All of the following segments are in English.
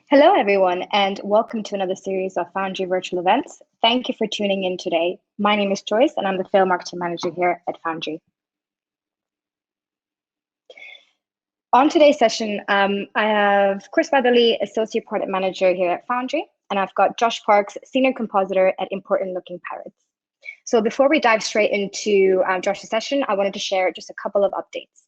Hello, everyone, and welcome to another series of Foundry virtual events. Thank you for tuning in today. My name is Joyce, and I'm the Field Marketing Manager here at Foundry. On today's session, I have Chris Weatherly, Associate Product Manager here at Foundry, and I've got Josh Parks, Senior Compositor at Important Looking Pirates. So before we dive straight into Josh's session, I wanted to share just a couple of updates.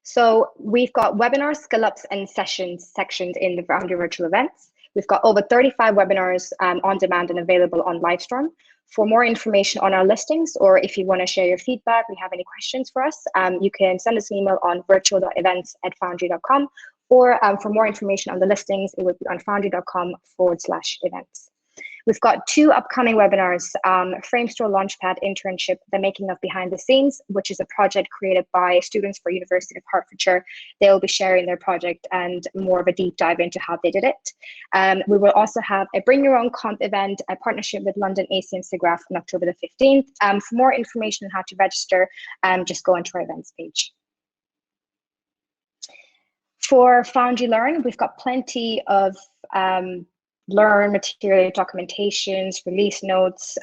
So we've got webinar skill ups and sessions sections in the Foundry virtual events. We've got over 35 webinars on demand and available on Livestorm. For more information on our listings, or if you want to share your feedback, we have any questions for us, you can send us an email on virtual.events@foundry.com, or for more information on the listings, it would be on foundry.com/events. We've got two upcoming webinars, Framestore Launchpad Internship, The Making of Behind the Scenes, which is a project created by students for University of Hertfordshire. They'll be sharing their project and more of a deep dive into how they did it. We will also have a Bring Your Own Comp event, a partnership with London AC and SIGGRAPH on October the 15th. For more information on how to register, just go onto our events page. For Foundry Learn, we've got plenty of Learn material, documentations, release notes,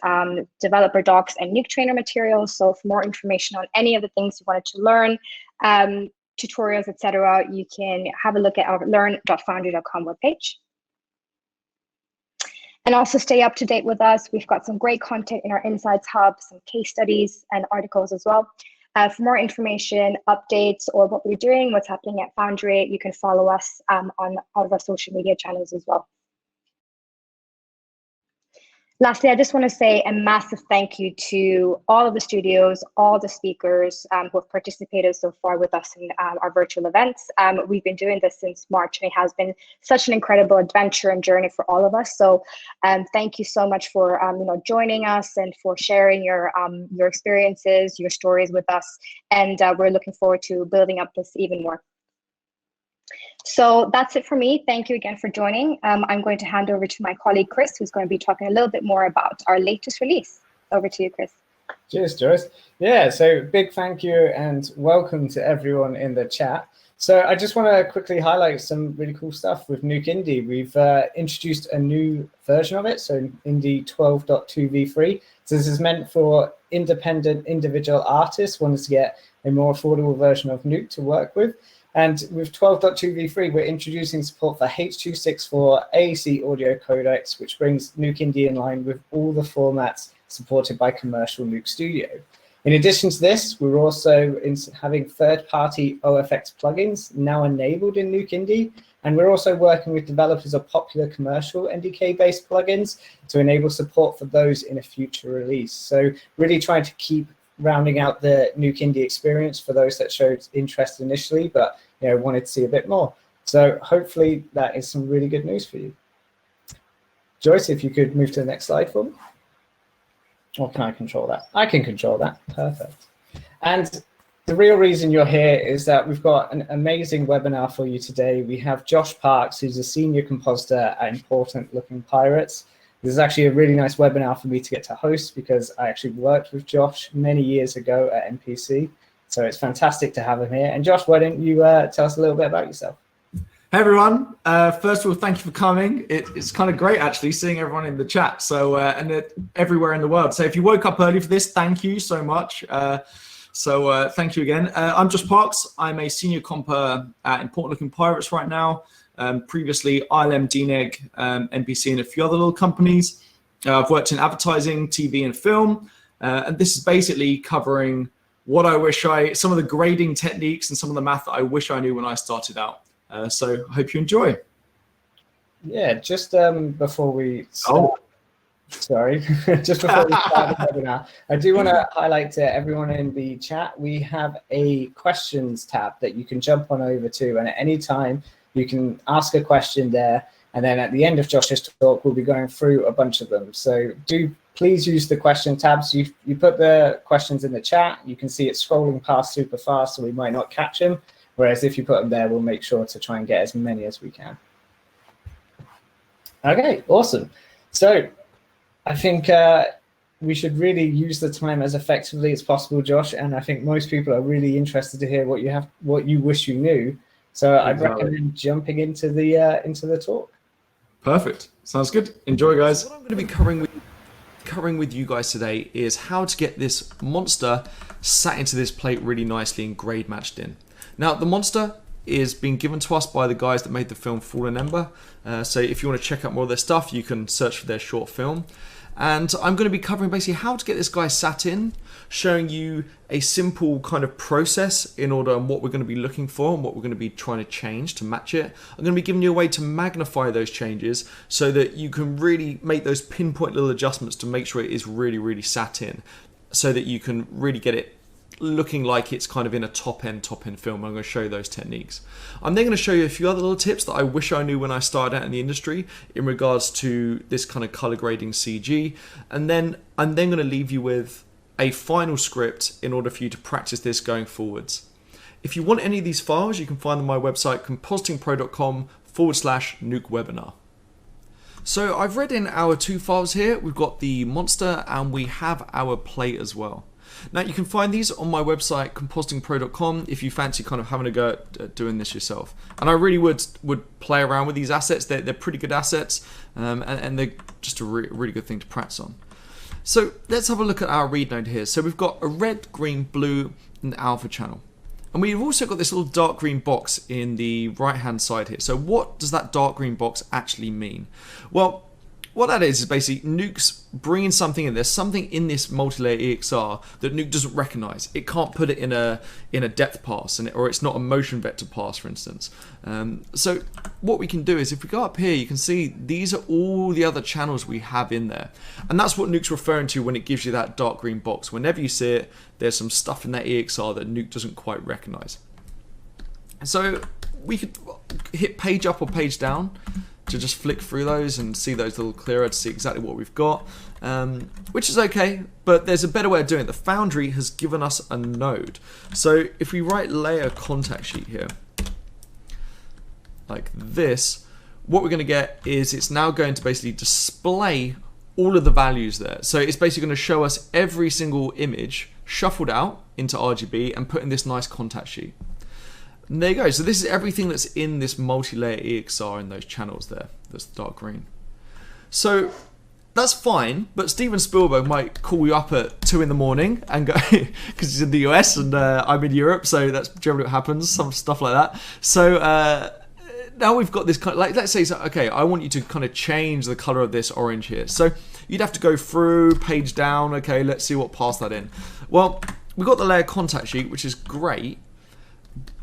developer docs, and Nuke trainer materials. So for more information on any of the things you wanted to learn, tutorials, etc., you can have a look at our learn.foundry.com webpage. And also stay up to date with us. We've got some great content in our Insights Hub, some case studies and articles as well. For more information, updates, or what we're doing, what's happening at Foundry, you can follow us on all of our social media channels as well. Lastly, I just want to say a massive thank you to all of the studios, all the speakers who have participated so far with us in our virtual events. We've been doing this since March, and it has been such an incredible adventure and journey for all of us. So thank you so much for joining us and for sharing your experiences, your stories with us. And we're looking forward to building up this even more. So that's it for me. Thank you again for joining. I'm going to hand over to my colleague, Chris, who's going to be talking a little bit more about our latest release. Over to you, Chris. Cheers, Joyce. Yeah, so big thank you and welcome to everyone in the chat. So I just want to quickly highlight some really cool stuff with Nuke Indie. We've introduced a new version of it, so Indie 12.2 v3. So this is meant for independent individual artists wanting to get a more affordable version of Nuke to work with. And with 12.2 v3, we're introducing support for H.264 AAC audio codecs, which brings Nuke Indie in line with all the formats supported by commercial Nuke Studio. In addition to this, we're also having third-party OFX plugins now enabled in Nuke Indie, and we're also working with developers of popular commercial NDK-based plugins to enable support for those in a future release. So really trying to keep rounding out the Nuke Indie experience for those that showed interest initially, but wanted to see a bit more. So hopefully that is some really good news for you. Joyce, if you could move to the next slide for me. Or can I control that? I can control that. Perfect. And the real reason you're here is that we've got an amazing webinar for you today. We have Josh Parks, who's a senior compositor at Important Looking Pirates. This is actually a really nice webinar for me to get to host because I actually worked with Josh many years ago at NPC. So it's fantastic to have him here. And Josh, why don't you tell us a little bit about yourself? Hey everyone, first of all, thank you for coming. It's kind of great actually seeing everyone in the chat. So and everywhere in the world. So if you woke up early for this, thank you so much. Thank you again. I'm Josh Parks. I'm a senior comper at Important Looking Pirates right now. Previously, ILM, DNEG, NPC, and a few other little companies. I've worked in advertising, TV, and film. And this is basically covering what I wish some of the grading techniques and some of the math that I wish I knew when I started out. So I hope you enjoy. Yeah, just before we start, sorry, just before we start the webinar, I do want to highlight to everyone in the chat, we have a questions tab that you can jump on over to, and at any time you can ask a question there, and then at the end of Josh's talk, we'll be going through a bunch of them. So do please use the question tabs. You put the questions in the chat, you can see it scrolling past super fast, so we might not catch them. Whereas if you put them there, we'll make sure to try and get as many as we can. Okay, awesome. So I think we should really use the time as effectively as possible, Josh. And I think most people are really interested to hear what you wish you knew. So I'd recommend jumping into the talk. Perfect. Sounds good. Enjoy, guys. What I'm going to be covering with you guys today is how to get this monster sat into this plate really nicely and grade matched in. Now, the monster is being given to us by the guys that made the film Fallen Ember. So if you want to check out more of their stuff, you can search for their short film. And I'm going to be covering basically how to get this guy sat in, showing you a simple kind of process in order on what we're going to be looking for and what we're going to be trying to change to match it. I'm going to be giving you a way to magnify those changes so that you can really make those pinpoint little adjustments to make sure it is really, really sat in, so that you can really get it looking like it's kind of in a top-end film. I'm going to show you those techniques. I'm then going to show you a few other little tips that I wish I knew when I started out in the industry in regards to this kind of color grading CG. And then I'm then going to leave you with a final script in order for you to practice this going forwards. If you want any of these files, you can find them on my website, compositingpro.com/Nuke webinar. So I've read in our two files here. We've got the monster and we have our plate as well. Now you can find these on my website, compositingpro.com, if you fancy kind of having a go at doing this yourself. And I really would play around with these assets. They're pretty good assets, and they're just a really good thing to practice on. So let's have a look at our read node here. So we've got a red, green, blue, and alpha channel. And we've also got this little dark green box in the right hand side here. So what does that dark green box actually mean? Well, what that is basically Nuke's bringing something in. There's something in this multi-layer EXR that Nuke doesn't recognize. It can't put it in a depth pass, or it's not a motion vector pass, for instance. So what we can do is, if we go up here, you can see these are all the other channels we have in there. And that's what Nuke's referring to when it gives you that dark green box. Whenever you see it, there's some stuff in that EXR that Nuke doesn't quite recognize. So we could hit page up or page down to just flick through those and see those a little clearer to see exactly what we've got, which is okay, but there's a better way of doing it. The Foundry has given us a node. So if we write layer contact sheet here, like this, what we're going to get is it's now going to basically display all of the values there. So it's basically going to show us every single image shuffled out into RGB and put in this nice contact sheet. And there you go. So this is everything that's in this multi-layer EXR in those channels there. That's dark green. So that's fine, but Steven Spielberg might call you up at 2 in the morning and go, because he's in the US and I'm in Europe, so that's generally what happens, some stuff like that. So now we've got this kind of, like, let's say, so, okay, I want you to kind of change the color of this orange here. So you'd have to go through, page down, okay, let's see what passed that in. Well, we've got the layer contact sheet, which is great.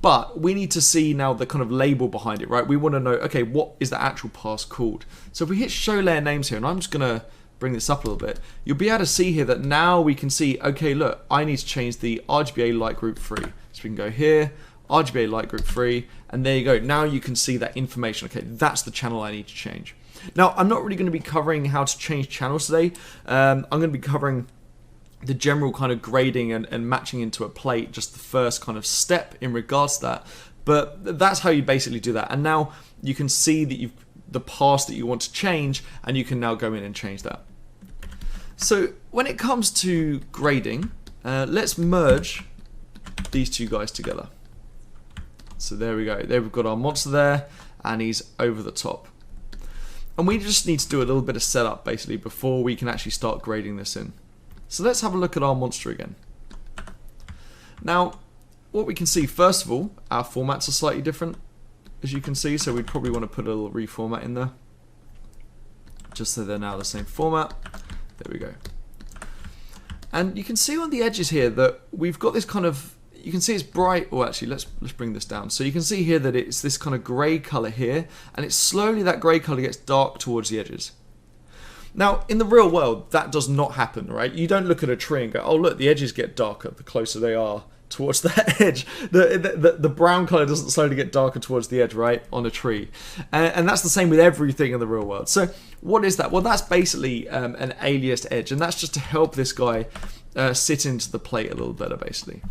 But we need to see now the kind of label behind it, right? We want to know, okay, what is the actual pass called? So if we hit show layer names here, and I'm just going to bring this up a little bit, you'll be able to see here that now we can see, okay, look, I need to change the RGBA light group 3. So we can go here, RGBA light group 3, and there you go. Now you can see that information. Okay, that's the channel I need to change. Now, I'm not really going to be covering how to change channels today. I'm going to be covering the general kind of grading and matching into a plate, just the first kind of step in regards to that. But that's how you basically do that. And now you can see that you've the pass that you want to change, and you can now go in and change that. So when it comes to grading, let's merge these two guys together. So there we go. There we've got our monster there, and he's over the top. And we just need to do a little bit of setup basically before we can actually start grading this in. So let's have a look at our monster again. Now, what we can see, first of all, our formats are slightly different, as you can see, so we'd probably want to put a little reformat in there, just so they're now the same format. There we go. And you can see on the edges here that we've got this kind of, you can see it's bright, or actually, let's bring this down. So you can see here that it's this kind of grey colour here, and it's slowly that grey colour gets dark towards the edges. Now, in the real world, that does not happen, right? You don't look at a tree and go, oh, look, the edges get darker the closer they are towards that edge. The brown colour doesn't slowly get darker towards the edge, right, on a tree. And that's the same with everything in the real world. So what is that? Well, that's basically an aliased edge, and that's just to help this guy sit into the plate a little better, basically.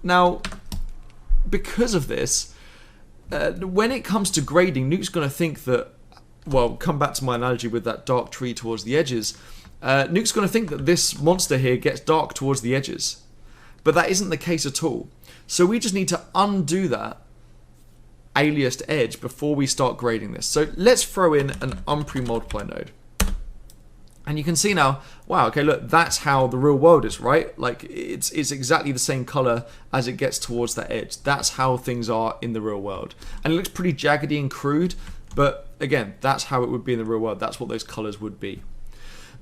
Now, because of this, when it comes to grading, Nuke's going to think that, well, come back to my analogy with that dark tree towards the edges. Nuke's going to think that this monster here gets dark towards the edges. But that isn't the case at all. So we just need to undo that aliased edge before we start grading this. So let's throw in an unpre-multiply node. And you can see now, wow, okay, look, that's how the real world is, right? Like it's exactly the same color as it gets towards that edge. That's how things are in the real world. And it looks pretty jaggedy and crude, but again, that's how it would be in the real world. That's what those colors would be.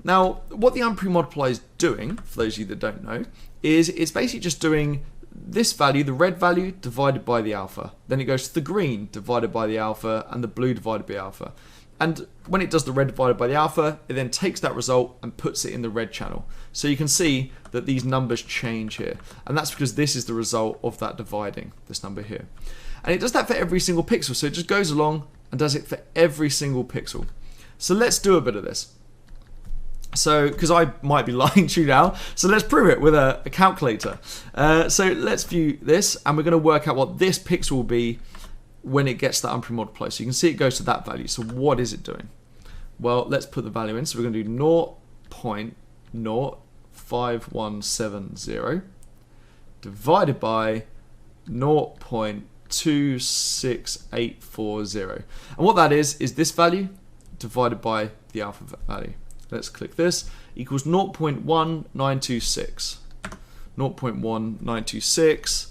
Now, what the unpre-multiply is doing, for those of you that don't know, is it's basically just doing this value, the red value, divided by the alpha. Then it goes to the green divided by the alpha and the blue divided by alpha. And when it does the red divided by the alpha, it then takes that result and puts it in the red channel. So you can see that these numbers change here. And that's because this is the result of that dividing, this number here. And it does that for every single pixel. So it just goes along and does it for every single pixel. So let's do a bit of this. So, because I might be lying to you now, so let's prove it with a calculator. So let's view this, and we're going to work out what this pixel will be when it gets that unpre-multiply. So you can see it goes to that value. So what is it doing? Well, let's put the value in. So we're going to do 0.05170 divided by 0.26840. And what that is this value divided by the alpha value. Let's click this, equals 0.1926. 0.1926.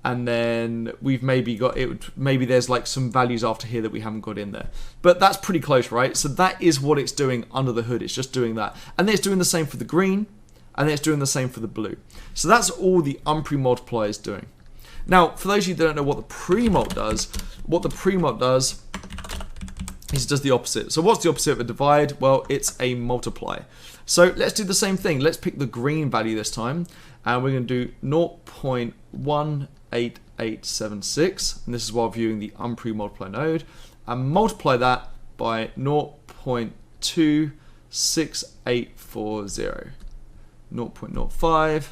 And then we've maybe got it. Maybe there's like some values after here that we haven't got in there, but that's pretty close, right? So that is what it's doing under the hood. It's just doing that, and then it's doing the same for the green, and then it's doing the same for the blue. So that's all the unpre-multiply is doing. Now, for those of you that don't know what the pre-mult does, what the pre-mult does is it does the opposite. So what's the opposite of a divide? Well, it's a multiply. So let's do the same thing. Let's pick the green value this time, and we're going to do 0.18876, and this is while viewing the unpre-multiply node, and multiply that by 0.26840. 0.05,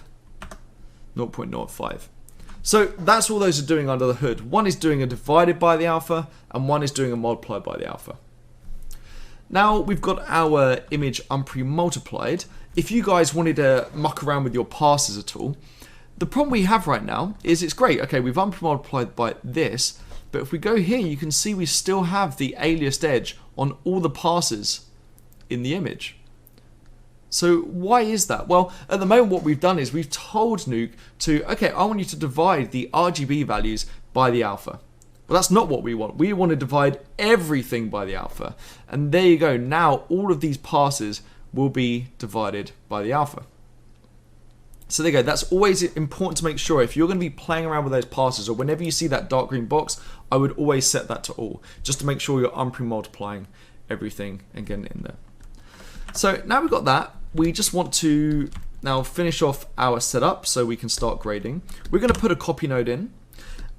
0.05. So that's all those are doing under the hood. One is doing a divided by the alpha, and one is doing a multiplied by the alpha. Now we've got our image unpre-multiplied. If you guys wanted to muck around with your parsers at all, the problem we have right now is it's great. Okay, we've unpre-multiplied by this, but if we go here, you can see we still have the aliased edge on all the parsers in the image. So why is that? Well, at the moment what we've done is we've told Nuke to, okay, I want you to divide the RGB values by the alpha. Well, that's not what we want. We want to divide everything by the alpha. And there you go. Now all of these parsers will be divided by the alpha. So there you go. That's always important to make sure if you're going to be playing around with those parsers, or whenever you see that dark green box, I would always set that to all, just to make sure you're unpre-multiplying everything and getting it in there. So now we've got that, we just want to now finish off our setup so we can start grading. We're going to put a copy node in,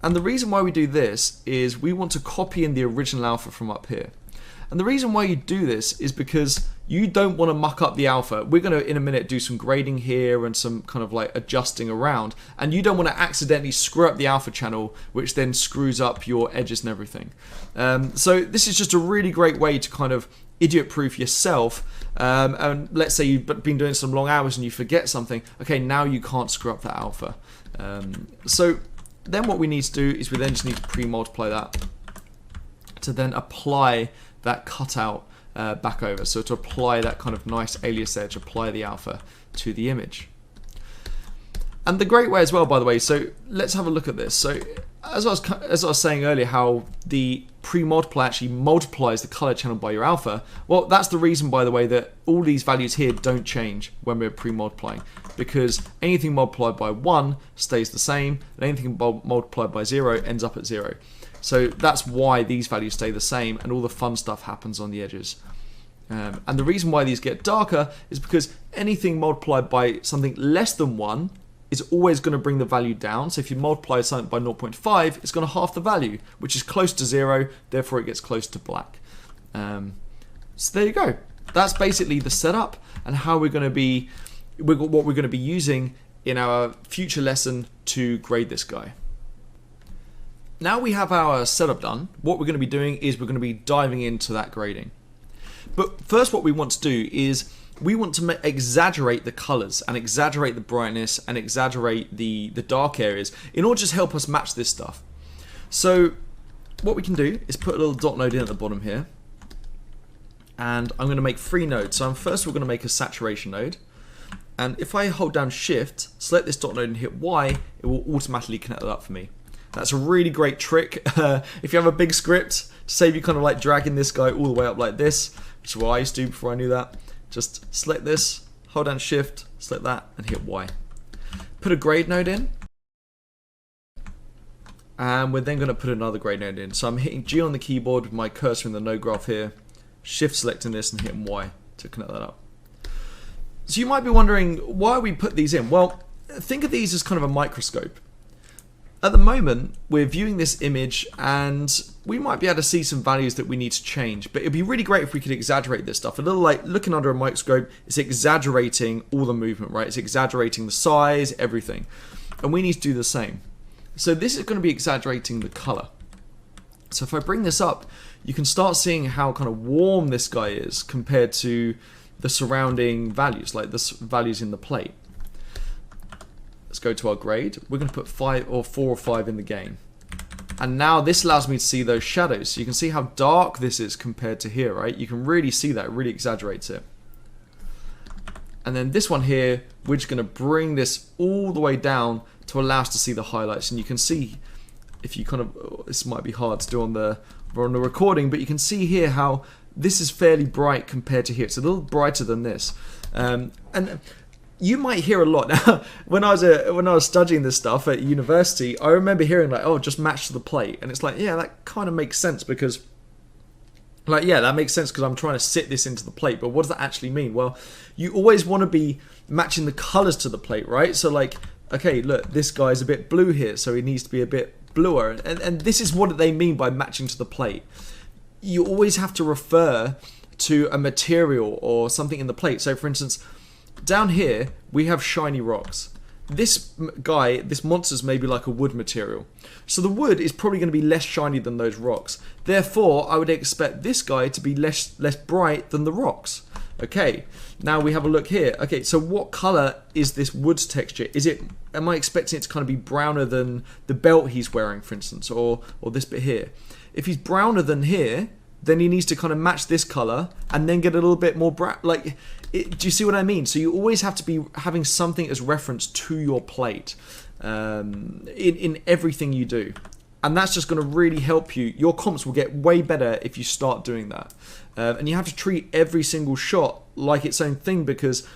and the reason why we do this is we want to copy in the original alpha from up here. And the reason why you do this is because you don't want to muck up the alpha. We're going to, in a minute, do some grading here and some kind of like adjusting around, and you don't want to accidentally screw up the alpha channel, which then screws up your edges and everything. So this is just a really great way to kind of idiot-proof yourself. And let's say you've been doing some long hours and you forget something. Okay, now you can't screw up that alpha. So then what we need to do is we then just need to pre-multiply that to then apply that cutout back over. So to apply that kind of nice alias edge, apply the alpha to the image. And the great way as well, by the way, so let's have a look at this. So as I was saying earlier, how the pre-multiply actually multiplies the color channel by your alpha. Well, that's the reason, by the way, that all these values here don't change when we're pre-multiplying, because anything multiplied by 1 stays the same, and anything multiplied by 0 ends up at 0. So that's why these values stay the same, and all the fun stuff happens on the edges. And the reason why these get darker is because anything multiplied by something less than 1 is always going to bring the value down. So if you multiply something by 0.5, it's going to half the value, which is close to 0, therefore it gets close to black. So there you go. That's basically the setup and how we're going to be, what we're going to be using in our future lesson to grade this guy. Now we have our setup done, what we're going to be doing is we're going to be diving into that grading. But first what we want to do is we want to exaggerate the colors and exaggerate the brightness and exaggerate the dark areas in order to just help us match this stuff. So what we can do is put a little dot node in at the bottom here. And I'm going to make 3 nodes. So first we're going to make a saturation node. And if I hold down shift, select this dot node and hit Y, it will automatically connect that up for me. That's a really great trick. If you have a big script, to save you kind of like dragging this guy all the way up like this, which is what I used to do before I knew that. Just select this, hold down shift, select that, and hit Y. Put a grade node in. And we're then going to put another grade node in. So I'm hitting G on the keyboard with my cursor in the node graph here, shift selecting this and hitting Y to connect that up. So you might be wondering why we put these in. Well, think of these as kind of a microscope. At the moment, we're viewing this image and we might be able to see some values that we need to change, but it'd be really great if we could exaggerate this stuff. A little like looking under a microscope, it's exaggerating all the movement, right? It's exaggerating the size, everything. And we need to do the same. So this is going to be exaggerating the color. So if I bring this up, you can start seeing how kind of warm this guy is compared to the surrounding values, like the values in the plate. Let's go to our grade. We're going to put 5 or 4 or 5 in the game. And now this allows me to see those shadows. So you can see how dark this is compared to here, right? You can really see that. It really exaggerates it. And then this one here, we're just going to bring this all the way down to allow us to see the highlights. And you can see, if you kind of, this might be hard to do on the recording, but you can see here how this is fairly bright compared to here. It's a little brighter than this. And you might hear a lot now. When I was studying this stuff at university, I remember hearing like, "Oh, just match to the plate," and it's like, yeah, that kind of makes sense because, like, yeah, that makes sense because I'm trying to sit this into the plate. But what does that actually mean? Well, you always want to be matching the colors to the plate, right? So like, okay, look, this guy's a bit blue here, so he needs to be a bit bluer, and this is what they mean by matching to the plate. You always have to refer to a material or something in the plate. So for instance, down here we have shiny rocks. This guy, this monster's maybe like a wood material. So the wood is probably going to be less shiny than those rocks. Therefore, I would expect this guy to be less bright than the rocks. Okay, now we have a look here. Okay, so what color is this wood's texture? Am I expecting it to kind of be browner than the belt he's wearing, for instance, or this bit here? If he's browner than here, then he needs to kind of match this color and then get a little bit more brown. Like, do you see what I mean? So you always have to be having something as reference to your plate in everything you do. And that's just going to really help you. Your comps will get way better if you start doing that. And you have to treat every single shot like its own thing, because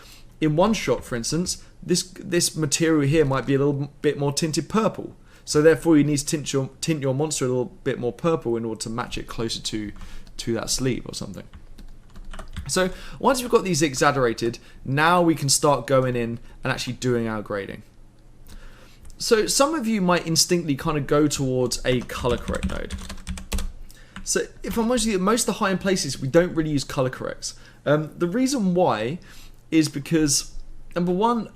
in one shot, for instance, this material here might be a little bit more tinted purple. So therefore you need to tint your monster a little bit more purple in order to match it closer to that sleeve or something. So once we've got these exaggerated, now we can start going in and actually doing our grading. So some of you might instinctively kind of go towards a color correct node. So if I'm honest with you, most of the high-end places we don't really use color corrects. The reason why is because, number one,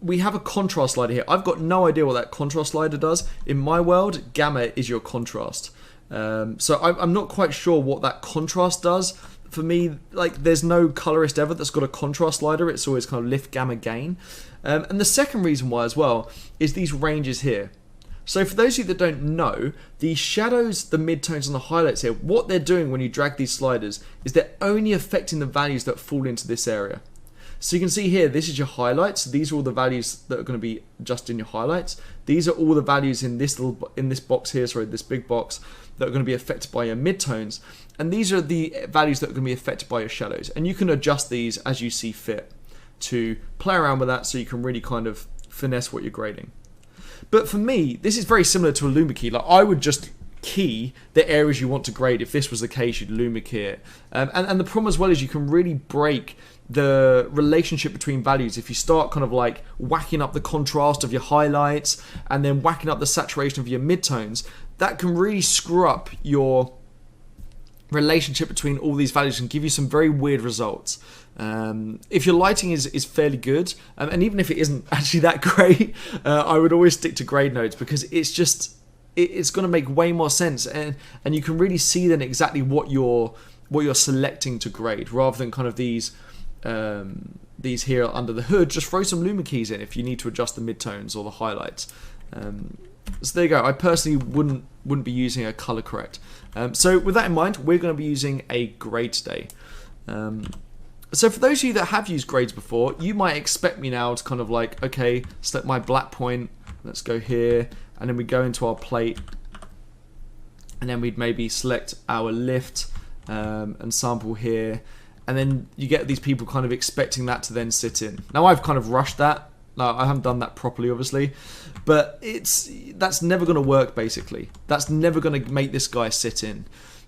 we have a contrast slider here. I've got no idea what that contrast slider does. In my world, gamma is your contrast. So I'm not quite sure what that contrast does. For me, like, there's no colorist ever that's got a contrast slider. It's always kind of lift, gamma, gain. And the second reason why as well is these ranges here. So for those of you that don't know, the shadows, the midtones, and the highlights here, what they're doing when you drag these sliders is they're only affecting the values that fall into this area. So you can see here, this is your highlights. These are all the values that are going to be just in your highlights. These are all the values in this box here, sorry, this big box, that are going to be affected by your midtones. And these are the values that are going to be affected by your shadows. And you can adjust these as you see fit to play around with that so you can really kind of finesse what you're grading. But for me, this is very similar to a Luma key. Like, I would just key the areas you want to grade. If this was the case, you'd Luma key it. And the problem as well is you can really break the relationship between values if you start kind of like whacking up the contrast of your highlights and then whacking up the saturation of your midtones. That can really screw up your relationship between all these values and give you some very weird results. If your lighting is fairly good, and even if it isn't actually that great, I would always stick to grade nodes, because it's just it's going to make way more sense, and you can really see then exactly what you're selecting to grade, rather than kind of these here under the hood. Just throw some Luma keys in if you need to adjust the midtones or the highlights. So there you go. I personally wouldn't wouldn't be using a color correct. So with that in mind, we're going to be using a grade today. So for those of you that have used grades before, you might expect me now to kind of like, okay, select my black point, let's go here, and then we go into our plate, and then we'd maybe select our lift and sample here, and then you get these people kind of expecting that to then sit in. Now I've kind of rushed that. No, I haven't done that properly, obviously, but that's never going to work, basically. That's never going to make this guy sit in.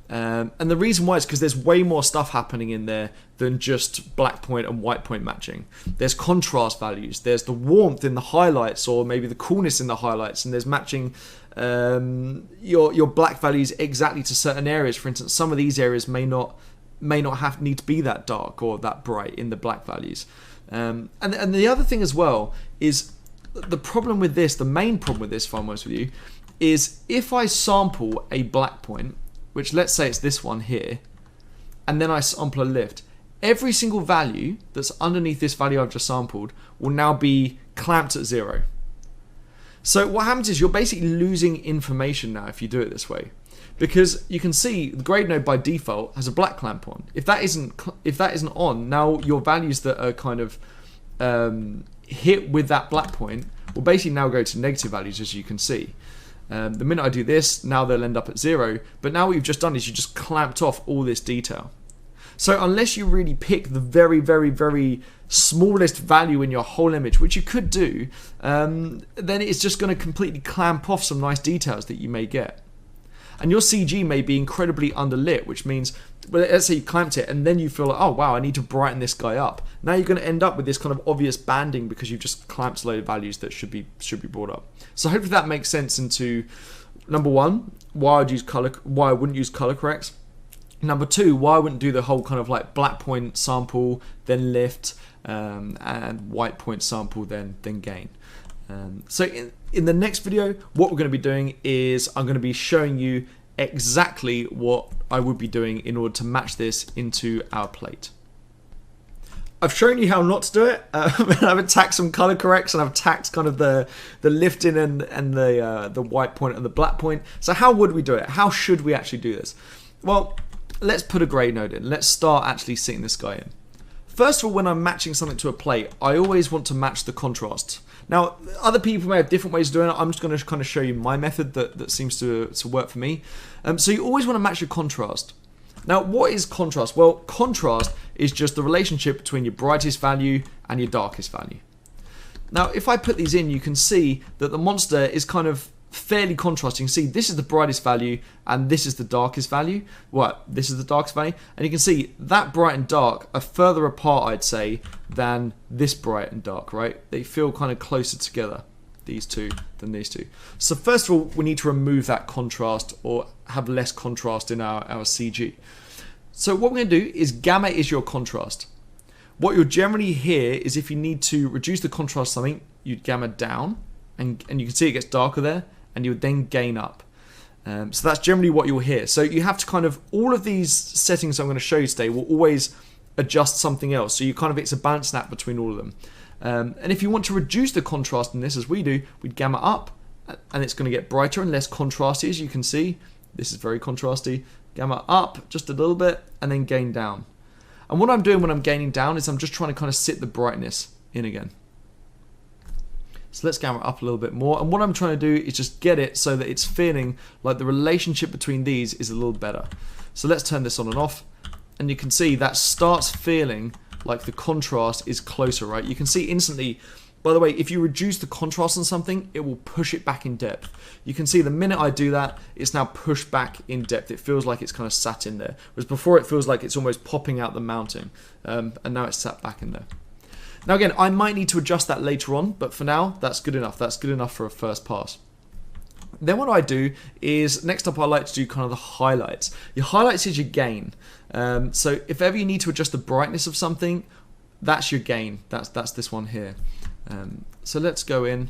And the reason why is because there's way more stuff happening in there than just black point and white point matching. There's contrast values, there's the warmth in the highlights, or maybe the coolness in the highlights, and there's matching your black values exactly to certain areas. For instance, some of these areas may not need to be that dark or that bright in the black values. And the other thing as well is the problem with this, the main problem with this, if I'm honest with you, is if I sample a black point, which let's say it's this one here, and then I sample a lift, every single value that's underneath this value I've just sampled will now be clamped at 0. So what happens is you're basically losing information now if you do it this way, because you can see the grade node by default has a black clamp on. If that isn't on, now your values that are kind of hit with that black point will basically now go to negative values, as you can see. The minute I do this, now they'll end up at 0. But now what you've just done is you just clamped off all this detail. So unless you really pick the very, very, very smallest value in your whole image, which you could do, then it's just going to completely clamp off some nice details that you may get. And your CG may be incredibly underlit, which means, well, let's say you clamped it and then you feel like, oh wow, I need to brighten this guy up. Now you're going to end up with this kind of obvious banding because you've just clamped a load of values that should be brought up. So hopefully that makes sense into, number one, why I wouldn't use color corrects. Number two, why I wouldn't do the whole kind of like black point sample, then lift, and white point sample, then gain. So in the next video, what we're going to be doing is I'm going to be showing you exactly what I would be doing in order to match this into our plate. I've shown you how not to do it. I've attacked some color corrects, and I've attacked kind of the lifting and the white point and the black point. So how would we do it? How should we actually do this? Well, let's put a grade node in. Let's start actually sitting this guy in. First of all, when I'm matching something to a plate, I always want to match the contrast. Now, other people may have different ways of doing it. I'm just going to kind of show you my method that seems to work for me. So you always want to match your contrast. Now, what is contrast? Well, contrast is just the relationship between your brightest value and your darkest value. Now, if I put these in, you can see that the monster is kind of fairly contrasting. See, this is the brightest value and this is the darkest value. This is the darkest value, and you can see that bright and dark are further apart, I'd say, than this bright and dark, right? They feel kind of closer together, these two, than these two. So first of all, we need to remove that contrast or have less contrast in our CG. So what we're going to do is gamma is your contrast. What you'll generally hear is if you need to reduce the contrast of something, you'd gamma down, and you can see it gets darker there, and you would then gain up. So that's generally what you'll hear. So you have to kind of, all of these settings I'm going to show you today will always adjust something else. So you kind of, it's a balancing act between all of them. And if you want to reduce the contrast in this, as we do, we'd gamma up, and it's going to get brighter and less contrasty, as you can see. This is very contrasty. Gamma up just a little bit, and then gain down. And what I'm doing when I'm gaining down is I'm just trying to kind of sit the brightness in again. So let's gamma up a little bit more. And what I'm trying to do is just get it so that it's feeling like the relationship between these is a little better. So let's turn this on and off. And you can see that starts feeling like the contrast is closer, right? You can see instantly, by the way, if you reduce the contrast on something, it will push it back in depth. You can see the minute I do that, it's now pushed back in depth. It feels like it's kind of sat in there. Whereas before it feels like it's almost popping out the mounting. And now it's sat back in there. Now again, I might need to adjust that later on, but for now, that's good enough. That's good enough for a first pass. Then what I do is, next up I like to do kind of the highlights. Your highlights is your gain. So if ever you need to adjust the brightness of something, that's your gain. That's this one here. So let's go in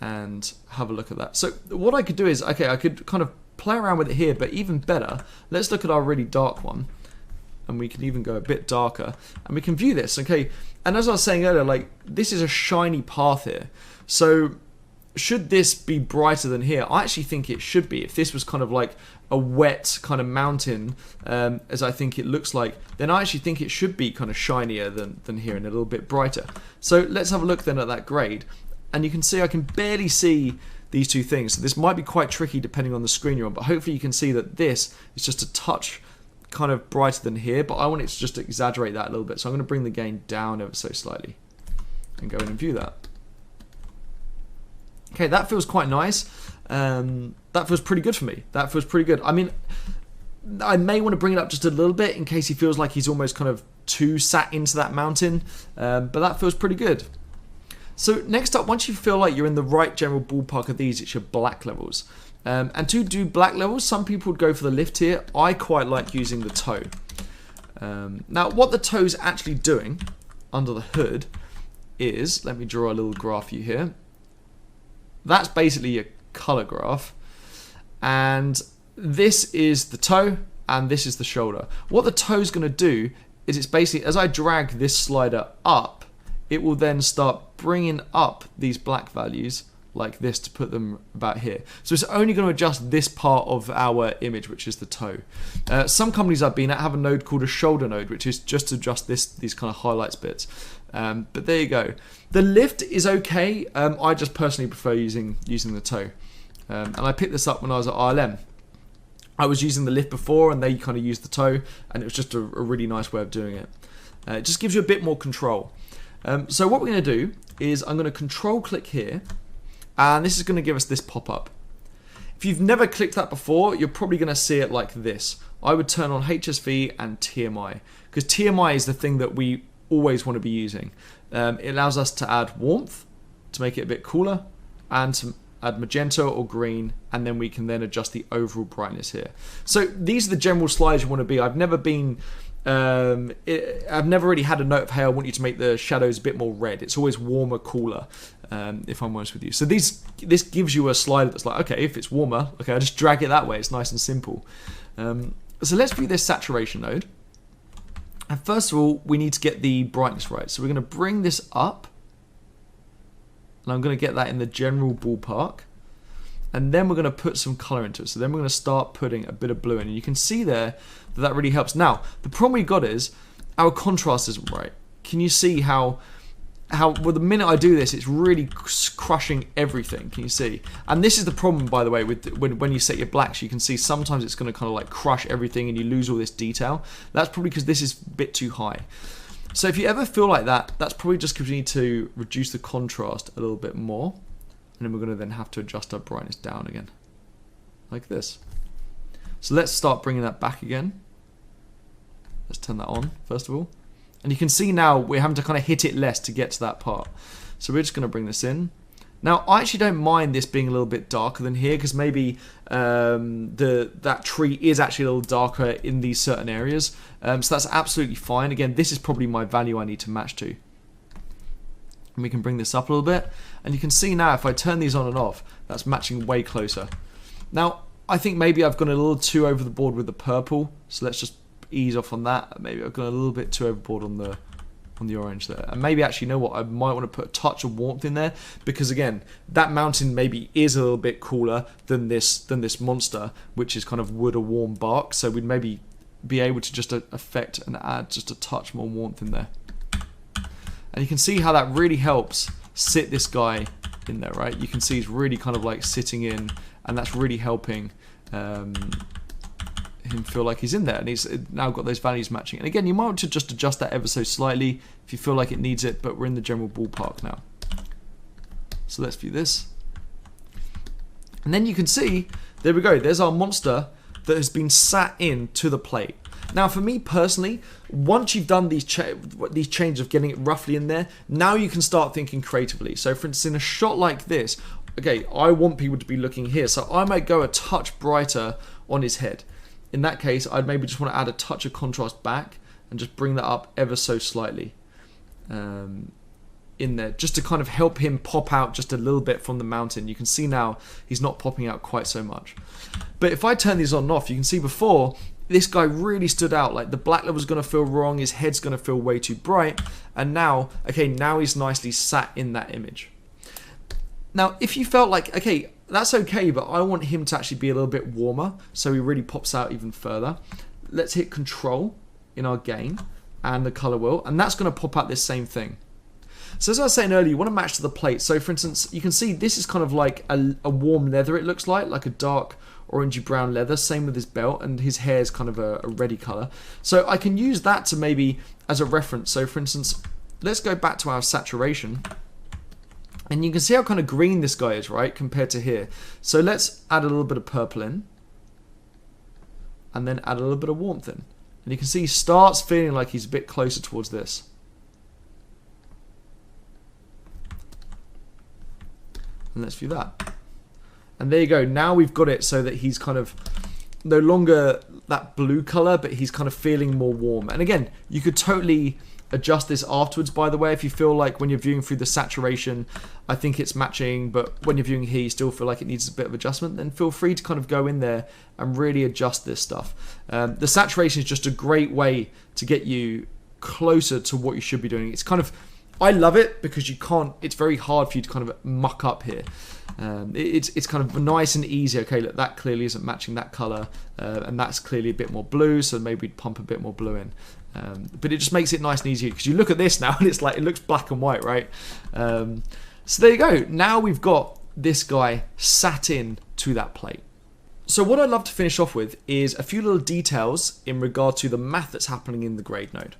and have a look at that. So what I could do is, okay, I could kind of play around with it here, but even better, let's look at our really dark one. And we can even go a bit darker, and we can view this, okay? And as I was saying earlier, like, this is a shiny path here. So should this be brighter than here? I actually think it should be. If this was kind of like a wet kind of mountain, as I think it looks like, then I actually think it should be kind of shinier than here and a little bit brighter. So let's have a look then at that grade. And you can see I can barely see these two things. So this might be quite tricky depending on the screen you're on, but hopefully you can see that this is just a touch kind of brighter than here, but I want it to just exaggerate that a little bit. So I'm going to bring the gain down ever so slightly and go in and view that. Okay, that feels quite nice. That feels pretty good for me. That feels pretty good. I mean, I may want to bring it up just a little bit in case he feels like he's almost kind of too sat into that mountain, but that feels pretty good. So next up, once you feel like you're in the right general ballpark of these, it's your black levels. And to do black levels, some people would go for the lift here. I quite like using the toe. Now, what the toe's actually doing under the hood is, let me draw a little graph for you here. That's basically a color graph. And this is the toe, and this is the shoulder. What the toe's going to do is it's basically, as I drag this slider up, it will then start bringing up these black values like this to put them about here. So it's only going to adjust this part of our image, which is the toe. Some companies I've been at have a node called a shoulder node, which is just to adjust these kind of highlights bits. But there you go. The lift is okay. I just personally prefer using the toe. And I picked this up when I was at ILM. I was using the lift before, and they kind of used the toe, and it was just a really nice way of doing it. It just gives you a bit more control. So what we're going to do is I'm going to control click here, and this is going to give us this pop-up. If you've never clicked that before, you're probably going to see it like this. I would turn on HSV and TMI, because TMI is the thing that we always want to be using. It allows us to add warmth to make it a bit cooler, and to add magenta or green, and then we can then adjust the overall brightness here. So these are the general slides you want to be. I've never really had a note of, hey, I want you to make the shadows a bit more red. It's always warmer, cooler, if I'm honest with you. So this gives you a slider that's like, okay, if it's warmer, okay, I just drag it that way. It's nice and simple. So let's view this saturation node. And first of all, we need to get the brightness right. So we're going to bring this up, and I'm going to get that in the general ballpark. And then we're going to put some color into it. So then we're going to start putting a bit of blue in. And you can see there that really helps. Now, the problem we got is our contrast isn't right. Can you see how well, the minute I do this, it's really crushing everything. Can you see? And this is the problem, by the way, with when you set your blacks. You can see sometimes it's going to kind of like crush everything and you lose all this detail. That's probably because this is a bit too high. So if you ever feel like that, that's probably just because you need to reduce the contrast a little bit more. And then we're going to then have to adjust our brightness down again, like this. So let's start bringing that back again. Let's turn that on, first of all. And you can see now we're having to kind of hit it less to get to that part. So we're just going to bring this in. Now, I actually don't mind this being a little bit darker than here, because maybe that tree is actually a little darker in these certain areas. So that's absolutely fine. Again, this is probably my value I need to match to. And we can bring this up a little bit. And you can see now if I turn these on and off, that's matching way closer. Now, I think maybe I've gone a little too over the board with the purple. So let's just ease off on that. Maybe I've gone a little bit too overboard on the orange there. And maybe actually, you know what, I might want to put a touch of warmth in there, because again, that mountain maybe is a little bit cooler than this monster, which is kind of wood or warm bark. So we'd maybe be able to just affect and add just a touch more warmth in there. And you can see how that really helps sit this guy in there, right? You can see he's really kind of like sitting in, and that's really helping him feel like he's in there, and he's now got those values matching. And again, you might want to just adjust that ever so slightly if you feel like it needs it, but we're in the general ballpark now. So let's view this. And then you can see, there we go, there's our monster that has been sat in to the plate. Now, for me personally, once you've done these changes of getting it roughly in there, now you can start thinking creatively. So for instance, in a shot like this, okay, I want people to be looking here, so I might go a touch brighter on his head. In that case, I'd maybe just want to add a touch of contrast back and just bring that up ever so slightly in there, just to kind of help him pop out just a little bit from the mountain. You can see now he's not popping out quite so much. But if I turn these on and off, you can see before, this guy really stood out. Like the black level's going to feel wrong, his head's going to feel way too bright, and now, okay, now he's nicely sat in that image. Now, if you felt like, okay, that's okay, but I want him to actually be a little bit warmer, so he really pops out even further, let's hit Control in our gain and the color wheel, and that's going to pop out this same thing. So as I was saying earlier, you want to match to the plate. So for instance, you can see this is kind of like a warm leather, it looks like a dark orangey brown leather. Same with his belt, and his hair is kind of a reddy color. So I can use that to maybe as a reference. So for instance, let's go back to our saturation. And you can see how kind of green this guy is, right, compared to here. So let's add a little bit of purple in. And then add a little bit of warmth in. And you can see he starts feeling like he's a bit closer towards this. And let's view that. And there you go. Now we've got it so that he's kind of no longer that blue color, but he's kind of feeling more warm. And again, you could totally adjust this afterwards, by the way, if you feel like when you're viewing through the saturation, I think it's matching, but when you're viewing here, you still feel like it needs a bit of adjustment, then feel free to kind of go in there and really adjust this stuff. The saturation is just a great way to get you closer to what you should be doing. It's kind of, I love it because you can't, it's very hard for you to kind of muck up here. It's kind of nice and easy. Okay, look, that clearly isn't matching that color, and that's clearly a bit more blue, so maybe we'd pump a bit more blue in. But it just makes it nice and easy because you look at this now and it's like, it looks black and white, right? So there you go. Now we've got this guy sat in to that plate. So what I'd love to finish off with is a few little details in regard to the math that's happening in the grade node.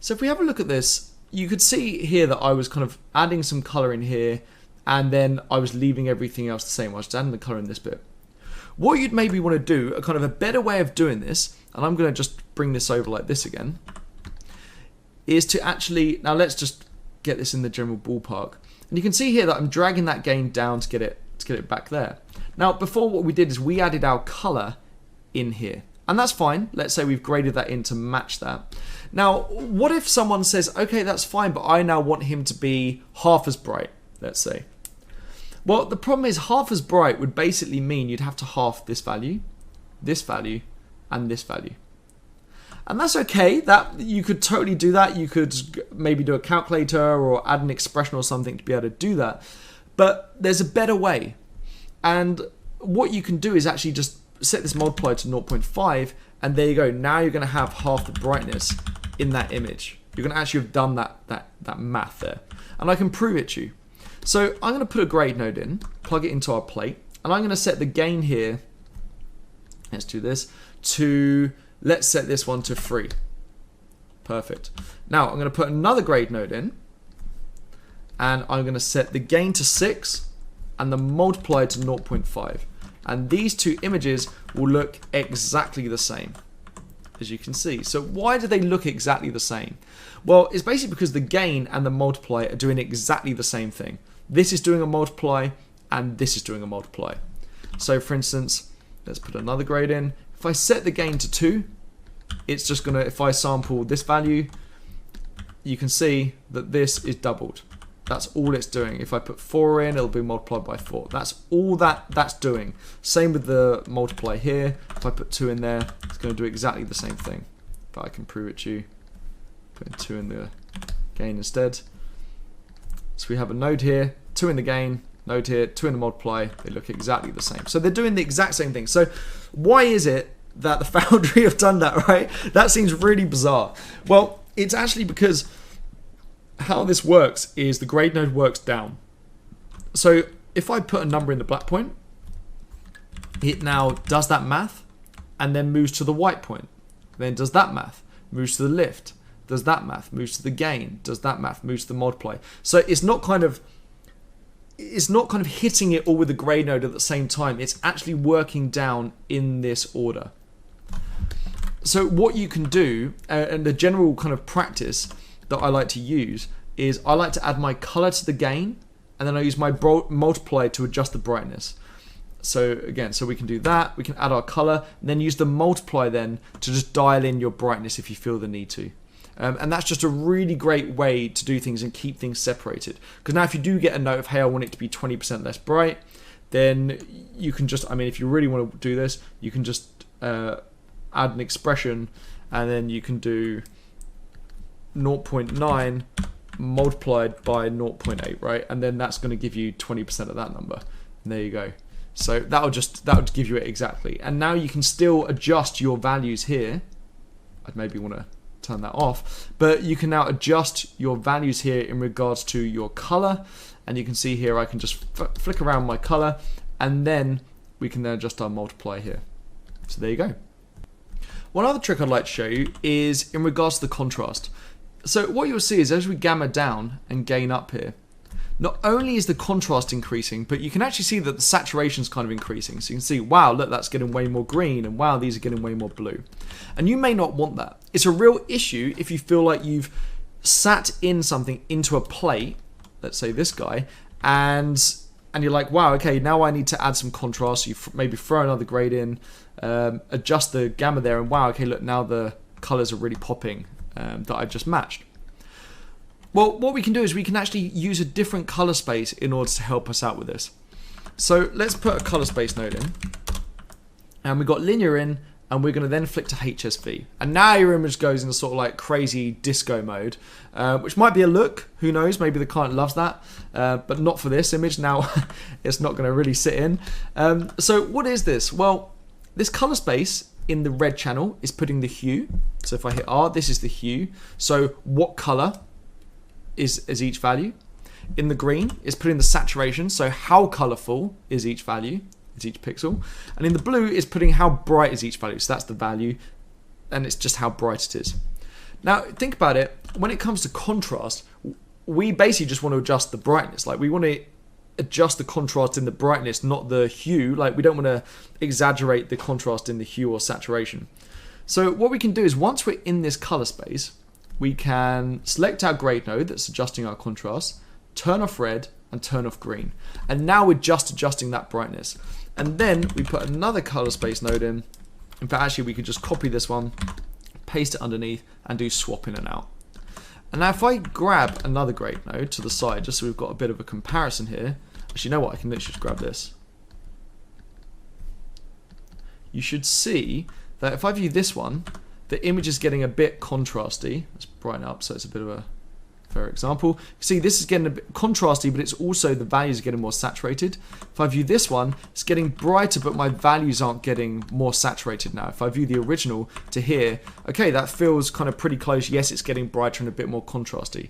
So if we have a look at this, you could see here that I was kind of adding some color in here, and then I was leaving everything else the same. I was just adding the color in this bit. What you'd maybe want to do, a kind of a better way of doing this, and I'm going to just bring this over like this again, is to actually, now let's just get this in the general ballpark. And you can see here that I'm dragging that gain down to get it back there. Now before, what we did is we added our color in here. And that's fine. Let's say we've graded that in to match that. Now, what if someone says, okay, that's fine, but I now want him to be half as bright, let's say. Well, the problem is half as bright would basically mean you'd have to half this value, and this value. And that's okay. That you could totally do that. You could maybe do a calculator or add an expression or something to be able to do that. But there's a better way. And what you can do is actually just set this multiplier to 0.5, and there you go. Now you're going to have half the brightness in that image. You're going to actually have done that math there. And I can prove it to you. So I'm going to put a grade node in, plug it into our plate, and I'm going to set the gain here, let's do this, to, let's set this one to 3. Perfect. Now I'm going to put another grade node in, and I'm going to set the gain to 6 and the multiplier to 0.5. And these two images will look exactly the same, as you can see. So why do they look exactly the same? Well, it's basically because the gain and the multiply are doing exactly the same thing. This is doing a multiply, and this is doing a multiply. So for instance, let's put another grade in. If I set the gain to 2, it's just gonna, if I sample this value, you can see that this is doubled. That's all it's doing. If I put 4 in, it'll be multiplied by 4. That's all that's doing. Same with the multiply here. If I put 2 in there, it's going to do exactly the same thing. But I can prove it to you. Putting 2 in the gain instead. So we have a node here, 2 in the gain, node here, 2 in the multiply. They look exactly the same. So they're doing the exact same thing. So why is it that the Foundry have done that, right? That seems really bizarre. Well, it's actually because how this works is the grade node works down. So if I put a number in the black point, it now does that math and then moves to the white point. Then does that math, moves to the lift, does that math, moves to the gain, does that math, moves to the multiply. So it's not kind of hitting it all with the grade node at the same time. It's actually working down in this order. So what you can do, and the general kind of practice that I like to use, is I like to add my color to the gain, and then I use my multiplier to adjust the brightness. So again, so we can do that, we can add our color, and then use the multiplier then to just dial in your brightness if you feel the need to. And that's just a really great way to do things and keep things separated. Because now if you do get a note of, hey, I want it to be 20% less bright, then you can just, I mean, if you really want to do this, you can just add an expression, and then you can do 0.9 multiplied by 0.8, right? And then that's going to give you 20% of that number. And there you go. So that would give you it exactly. And now you can still adjust your values here. I'd maybe want to turn that off, but you can now adjust your values here in regards to your color. And you can see here I can just flick around my color, and then we can then adjust our multiply here. So there you go. One other trick I'd like to show you is in regards to the contrast. So what you'll see is as we gamma down and gain up here, not only is the contrast increasing, but you can actually see that the saturation is kind of increasing. So you can see, wow, look, that's getting way more green, and wow, these are getting way more blue. And you may not want that. It's a real issue if you feel like you've sat in something into a plate, let's say this guy, and you're like, wow, okay, now I need to add some contrast. So you maybe throw another grade in, adjust the gamma there, and wow, okay, look, now the colors are really popping that I've just matched. Well, what we can do is we can actually use a different color space in order to help us out with this. So let's put a color space node in, and we've got linear in, and we're going to then flick to HSV. And now your image goes into sort of like crazy disco mode, which might be a look, who knows, maybe the client loves that, but not for this image. Now it's not going to really sit in. So what is this? Well, this color space in the red channel is putting the hue. So if I hit R, this is the hue. So what color is each value? In the green is putting the saturation, so how colorful is each value, is each pixel. And in the blue is putting how bright is each value, so that's the value, and it's just how bright it is. Now think about it, when it comes to contrast, we basically just want to adjust the brightness. Like we want to adjust the contrast in the brightness, not the hue. Like we don't want to exaggerate the contrast in the hue or saturation. So what we can do is once we're in this color space, we can select our grade node that's adjusting our contrast, turn off red and turn off green. And now we're just adjusting that brightness. And then we put another color space node in. In fact, actually we could just copy this one, paste it underneath and do swap in and out. And now if I grab another grade node to the side, just so we've got a bit of a comparison here. Actually, you know what? I can literally just grab this. You should see that if I view this one, the image is getting a bit contrasty. Let's brighten up so it's a bit of a fair example. See, this is getting a bit contrasty, but it's also the values are getting more saturated. If I view this one, it's getting brighter, but my values aren't getting more saturated now. If I view the original to here, okay, that feels kind of pretty close. Yes, it's getting brighter and a bit more contrasty.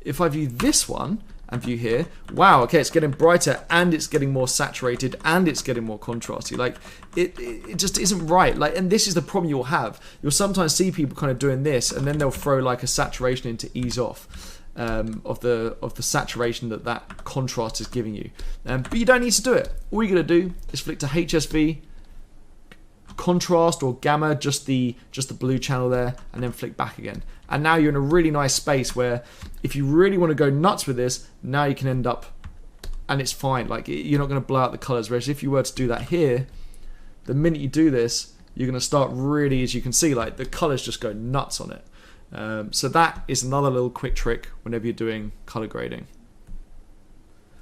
If I view this one and view here, wow, okay, it's getting brighter and it's getting more saturated and it's getting more contrasty. Like it just isn't right. Like, and this is the problem you'll have. You'll sometimes see people kind of doing this, and then they'll throw like a saturation in to ease off of the saturation that contrast is giving you. But you don't need to do it. All you're gonna do is flick to HSV, contrast or gamma, just the blue channel there, and then flick back again. And now you're in a really nice space where if you really want to go nuts with this, now you can end up, and it's fine. Like you're not going to blow out the colors. Whereas if you were to do that here, the minute you do this, you're going to start really, as you can see, like the colors just go nuts on it. So that is another little quick trick whenever you're doing color grading.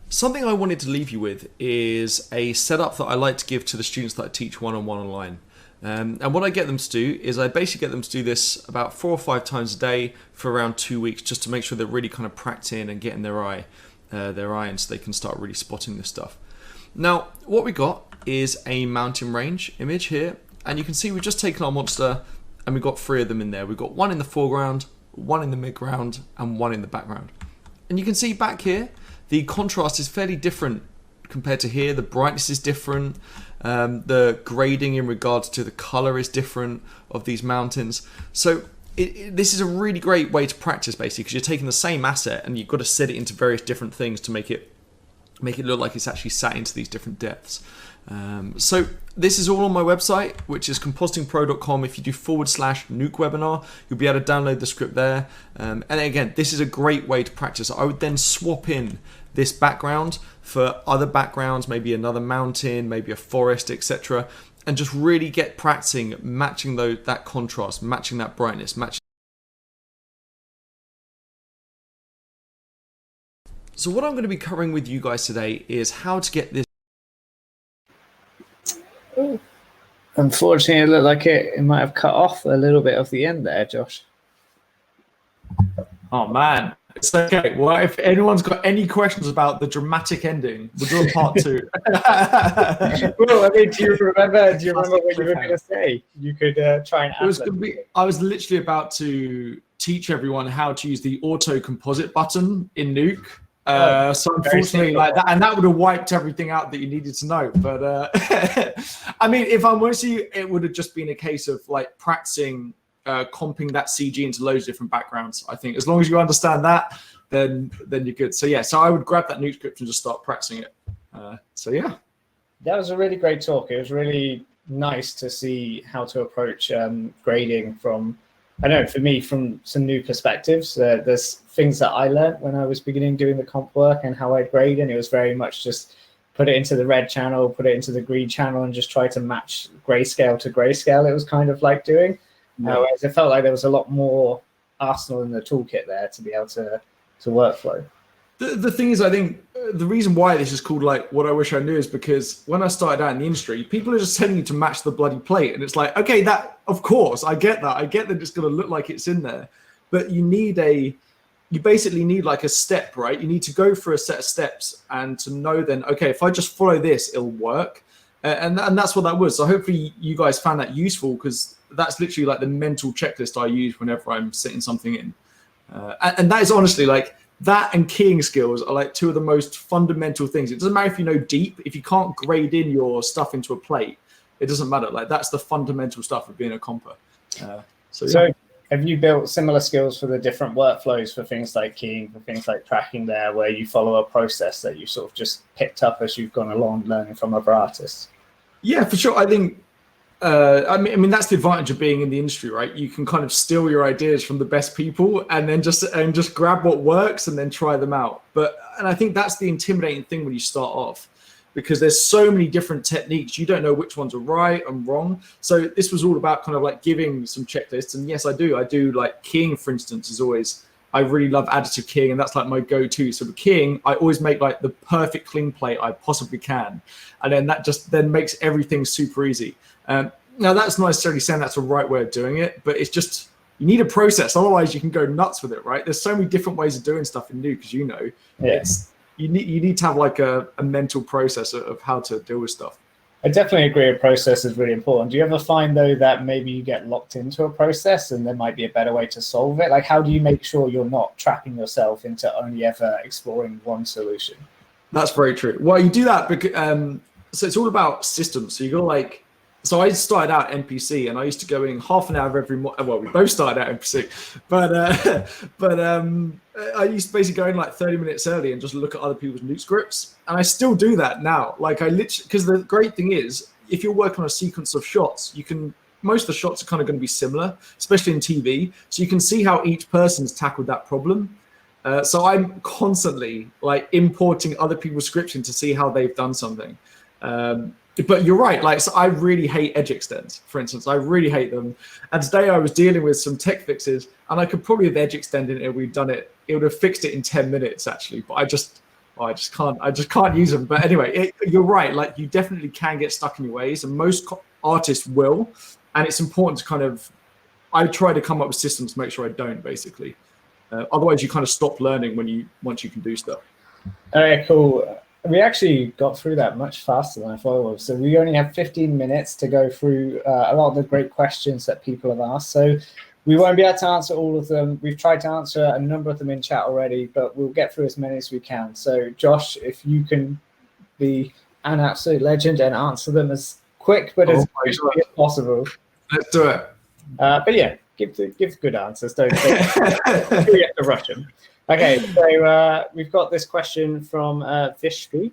Something I wanted to leave you with is a setup that I like to give to the students that I teach one-on-one online. And what I get them to do is I basically get them to do this about 4 or 5 times a day for around 2 weeks, just to make sure they're really kind of practicing and getting their eye in, so they can start really spotting this stuff. Now, what we got is a mountain range image here, and you can see we've just taken our monster and we've got 3 of them in there. We've got 1 in the foreground, 1 in the midground, and 1 in the background. And you can see back here, the contrast is fairly different compared to here. The brightness is different. The grading in regards to the color is different of these mountains. So this is a really great way to practice, basically, because you're taking the same asset and you've got to set it into various different things to make it look like it's actually sat into these different depths. So this is all on my website, which is compositingpro.com. If you do /Nuke webinar, you'll be able to download the script there. And again, this is a great way to practice. I would then swap in this background for other backgrounds, maybe another mountain, maybe a forest, etc., and just really get practicing matching that contrast, matching that brightness, matching. So what I'm going to be covering with you guys today is how to get this. Unfortunately, it looked like it might have cut off a little bit of the end there, Josh. Oh man, It's okay. Well, if anyone's got any questions about the dramatic ending, we'll do a part 2. Well, I mean, do you remember what you were going to say? You could try and it was going to be. I was literally about to teach everyone how to use the auto composite button in Nuke. So unfortunately, like that, and that would have wiped everything out that you needed to know. But I mean, if I'm honest with you, it would have just been a case of like practicing comping that CG into loads of different backgrounds. I think as long as you understand that, then you're good. So yeah, so I would grab that Nuke script and just start practicing it. So yeah, that was a really great talk. It was really nice to see how to approach grading from, I don't know, for me, from some new perspectives. There's things that I learned when I was beginning doing the comp work and how I'd grade, and it was very much just put it into the red channel, put it into the green channel, and just try to match grayscale to grayscale. It was kind of like doing. Whereas it felt like there was a lot more arsenal in the toolkit there to be able to workflow. The thing is, I think the reason why this is called like what I wish I knew is because when I started out in the industry, people are just telling you to match the bloody plate, and it's like, okay, that of course I get that. I get that it's going to look like it's in there, but you basically need like a step, right? You need to go through a set of steps and to know then, okay, if I just follow this, it'll work. And that's what that was. So hopefully you guys found that useful, because that's literally like the mental checklist I use whenever I'm setting something in. And that is honestly like that, and keying skills are like two of the most fundamental things. It doesn't matter if you know deep, if you can't grade in your stuff into a plate, it doesn't matter. Like that's the fundamental stuff of being a comper. So have you built similar skills for the different workflows for things like keying, for things like tracking there, where you follow a process that you sort of just picked up as you've gone along learning from other artists? Yeah, for sure. I think, I mean, that's the advantage of being in the industry, right? You can kind of steal your ideas from the best people and then just grab what works and then try them out. And I think that's the intimidating thing when you start off, because there's so many different techniques. You don't know which ones are right and wrong. So this was all about kind of like giving some checklists. And yes, I do like keying, for instance, is always, I really love additive keying, and that's like my go-to. So with keying, I always make like the perfect cling plate I possibly can. And then that just then makes everything super easy. Now that's not necessarily saying that's the right way of doing it, but it's just, you need a process. Otherwise you can go nuts with it, right? There's so many different ways of doing stuff in Nuke, as you know. Yes. You need to have like a mental process of how to deal with stuff. I definitely agree a process is really important. Do you ever find, though, that maybe you get locked into a process and there might be a better way to solve it? Like, how do you make sure you're not trapping yourself into only ever exploring one solution? That's very true. Well, you do that because, so it's all about systems. So you got to like, so I started out NPC and I used to go in half an hour every morning. Well, we both started out NPC, but I used to basically go in like 30 minutes early and just look at other people's Nuke scripts. And I still do that now. Like I literally, because the great thing is, if you're working on a sequence of shots, most of the shots are kind of going to be similar, especially in TV. So you can see how each person's tackled that problem. So I'm constantly like importing other people's scripts in to see how they've done something. But you're right, like, so I really hate edge extends, for instance. I really hate them. And today I was dealing with some tech fixes, and I could probably have edge extended it if we'd done it. It would have fixed it in 10 minutes, actually. But I just can't use them. But anyway, you're right. Like, you definitely can get stuck in your ways, and most artists will. And it's important to kind of, I try to come up with systems to make sure I don't, basically. Otherwise, you kind of stop learning once you can do stuff. Okay, cool. We actually got through that much faster than I thought it was. So we only have 15 minutes to go through a lot of the great questions that people have asked. So we won't be able to answer all of them. We've tried to answer a number of them in chat already, but we'll get through as many as we can. So Josh, if you can be an absolute legend and answer them as quick but as quickly as possible. Let's do it. But yeah, give good answers. Don't you have to rush them. Okay, so we've got this question from Vishvi.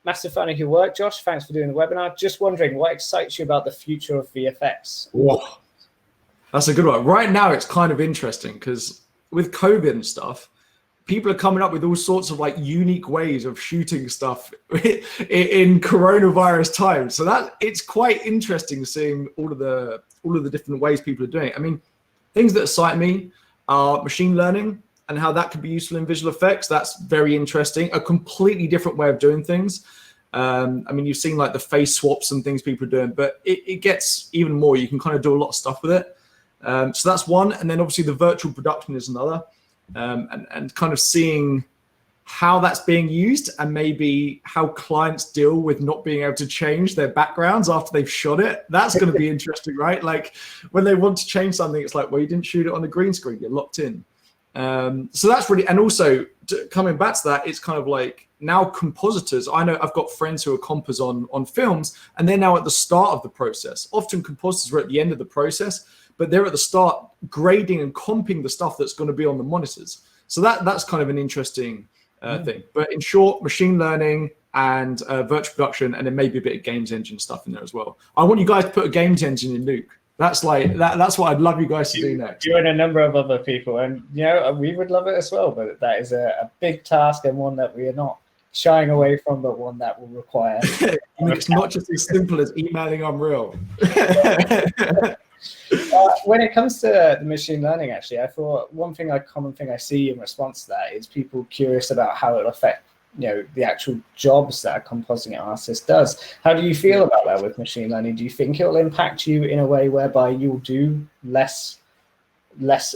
Massive fan of your work, Josh. Thanks for doing the webinar. Just wondering, what excites you about the future of VFX? Whoa. That's a good one. Right now, it's kind of interesting because with COVID and stuff, people are coming up with all sorts of like unique ways of shooting stuff in coronavirus times. So it's quite interesting seeing all of the different ways people are doing it. I mean, things that excite me are machine learning and how that could be useful in visual effects. That's very interesting. A completely different way of doing things. I mean, you've seen like the face swaps and things people are doing, but it gets even more. You can kind of do a lot of stuff with it. So that's one. And then obviously the virtual production is another. and kind of seeing how that's being used and maybe how clients deal with not being able to change their backgrounds after they've shot it. That's going to be interesting, right? Like when they want to change something, it's like, well, you didn't shoot it on the green screen, you're locked in. So that's really, and also coming back to that, it's kind of like now compositors, I know I've got friends who are compers on films, and they're now at the start of the process. Often compositors are at the end of the process, but they're at the start grading and comping the stuff that's going to be on the monitors. So that's kind of an interesting thing. But in short, machine learning and virtual production, and then maybe a bit of games engine stuff in there as well. I want you guys to put a games engine in Nuke. That's like that's what I'd love you guys to do next. You and a number of other people, and we would love it as well. But that is a big task and one that we are not shying away from, but one that will require. It's not just as simple as emailing Unreal. When it comes to the machine learning, actually, I thought common thing I see in response to that is people curious about how it'll affect the actual jobs that a compositing artist does. How do you feel about that with machine learning? Do you think it'll impact you in a way whereby you'll do less,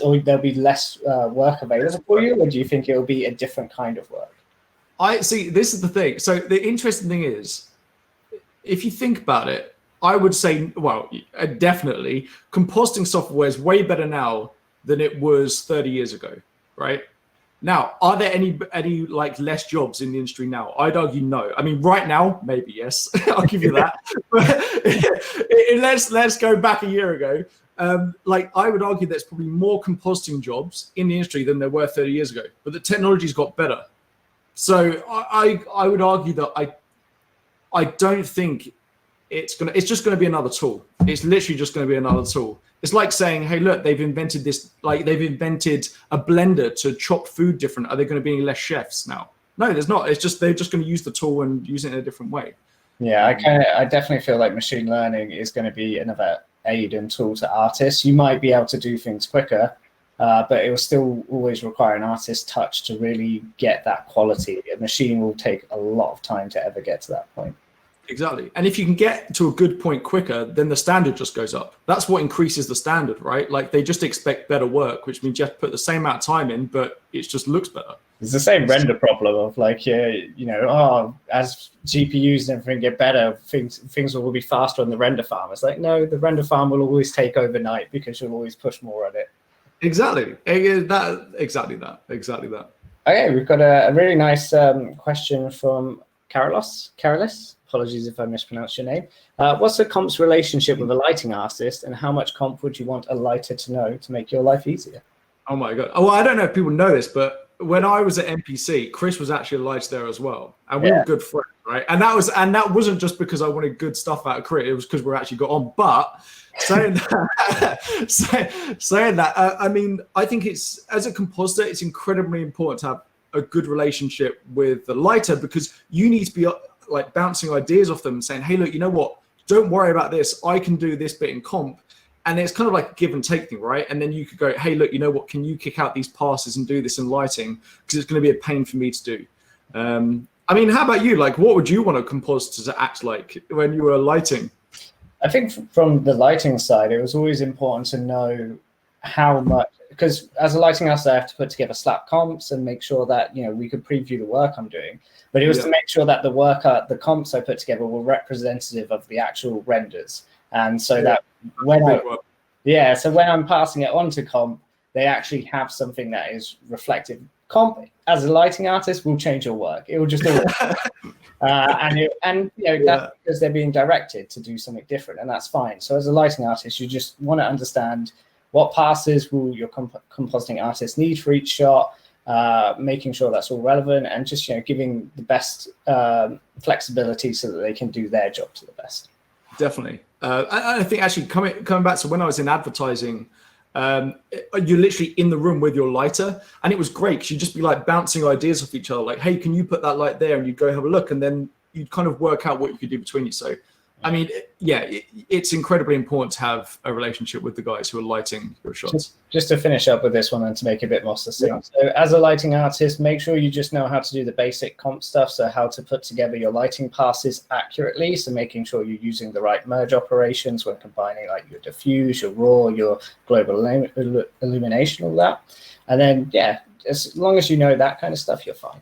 or there'll be less work available for you, or do you think it'll be a different kind of work? I see. This is the thing. So the interesting thing is, if you think about it, I would say, well, definitely, compositing software is way better now than it was 30 years ago, right? Now, are there any like less jobs in the industry now? I'd argue no. I mean, right now, maybe yes. I'll give you that. But let's go back a year ago. Like I would argue there's probably more compositing jobs in the industry than there were 30 years ago. But the technology's got better. So I would argue that I don't think it's just gonna be another tool. It's literally just gonna be another tool. It's like saying, hey, look, they've invented this, like they've invented a blender to chop food different. Are there going to be any less chefs now? No, there's not. It's just, they're just going to use the tool and use it in a different way. Yeah, I definitely feel like machine learning is going to be another aid and tool to artists. You might be able to do things quicker, but it will still always require an artist's touch to really get that quality. A machine will take a lot of time to ever get to that point. Exactly. And if you can get to a good point quicker, then the standard just goes up. That's what increases the standard, right? Like they just expect better work, which means you have to put the same amount of time in, but it just looks better. It's the same render problem of like, as GPUs and everything get better, things will be faster on the render farm. It's like, no, the render farm will always take overnight because you'll always push more on it. Exactly. Exactly that. Okay, we've got a really nice question from Carolis. Apologies if I mispronounced your name. What's the comp's relationship with a lighting artist, and how much comp would you want a lighter to know to make your life easier? Oh my God. Oh, well, I don't know if people know this, but when I was at NPC, Chris was actually a lighter there as well, and we were good friends, right? And that wasn't just because I wanted good stuff out of Chris; it was because we actually got on. But saying that, I mean, I think it's, as a compositor, it's incredibly important to have a good relationship with the lighter, because you need to be like bouncing ideas off them and saying, hey, look, you know what? Don't worry about this. I can do this bit in comp. And it's kind of like a give and take thing, right? And then you could go, hey, look, you know what? Can you kick out these passes and do this in lighting? Because it's going to be a pain for me to do. I mean, how about you? Like, what would you want a compositor to act like when you were lighting? I think from the lighting side, it was always important to know how much, because as a lighting artist, I have to put together slap comps and make sure that, we could preview the work I'm doing. But it was to make sure that the comps I put together were representative of the actual renders. And so that when I'm passing it on to comp, they actually have something that is reflective. Comp, as a lighting artist, will change your work. It will just always that's because they're being directed to do something different, and that's fine. So as a lighting artist, you just want to understand what passes will your compositing artist need for each shot, making sure that's all relevant, and just giving the best flexibility so that they can do their job to the best. Definitely. I think actually coming back to when I was in advertising, you're literally in the room with your lighter, and it was great because you'd just be like bouncing ideas off each other, like, hey, can you put that light there? And you'd go have a look, and then you'd kind of work out what you could do between you. So I mean, it's incredibly important to have a relationship with the guys who are lighting your shots. Just to finish up with this one and to make it a bit more succinct. So as a lighting artist, make sure you just know how to do the basic comp stuff. So how to put together your lighting passes accurately. So making sure you're using the right merge operations when combining like your diffuse, your raw, your global illumination, all that. And then, as long as you know that kind of stuff, you're fine.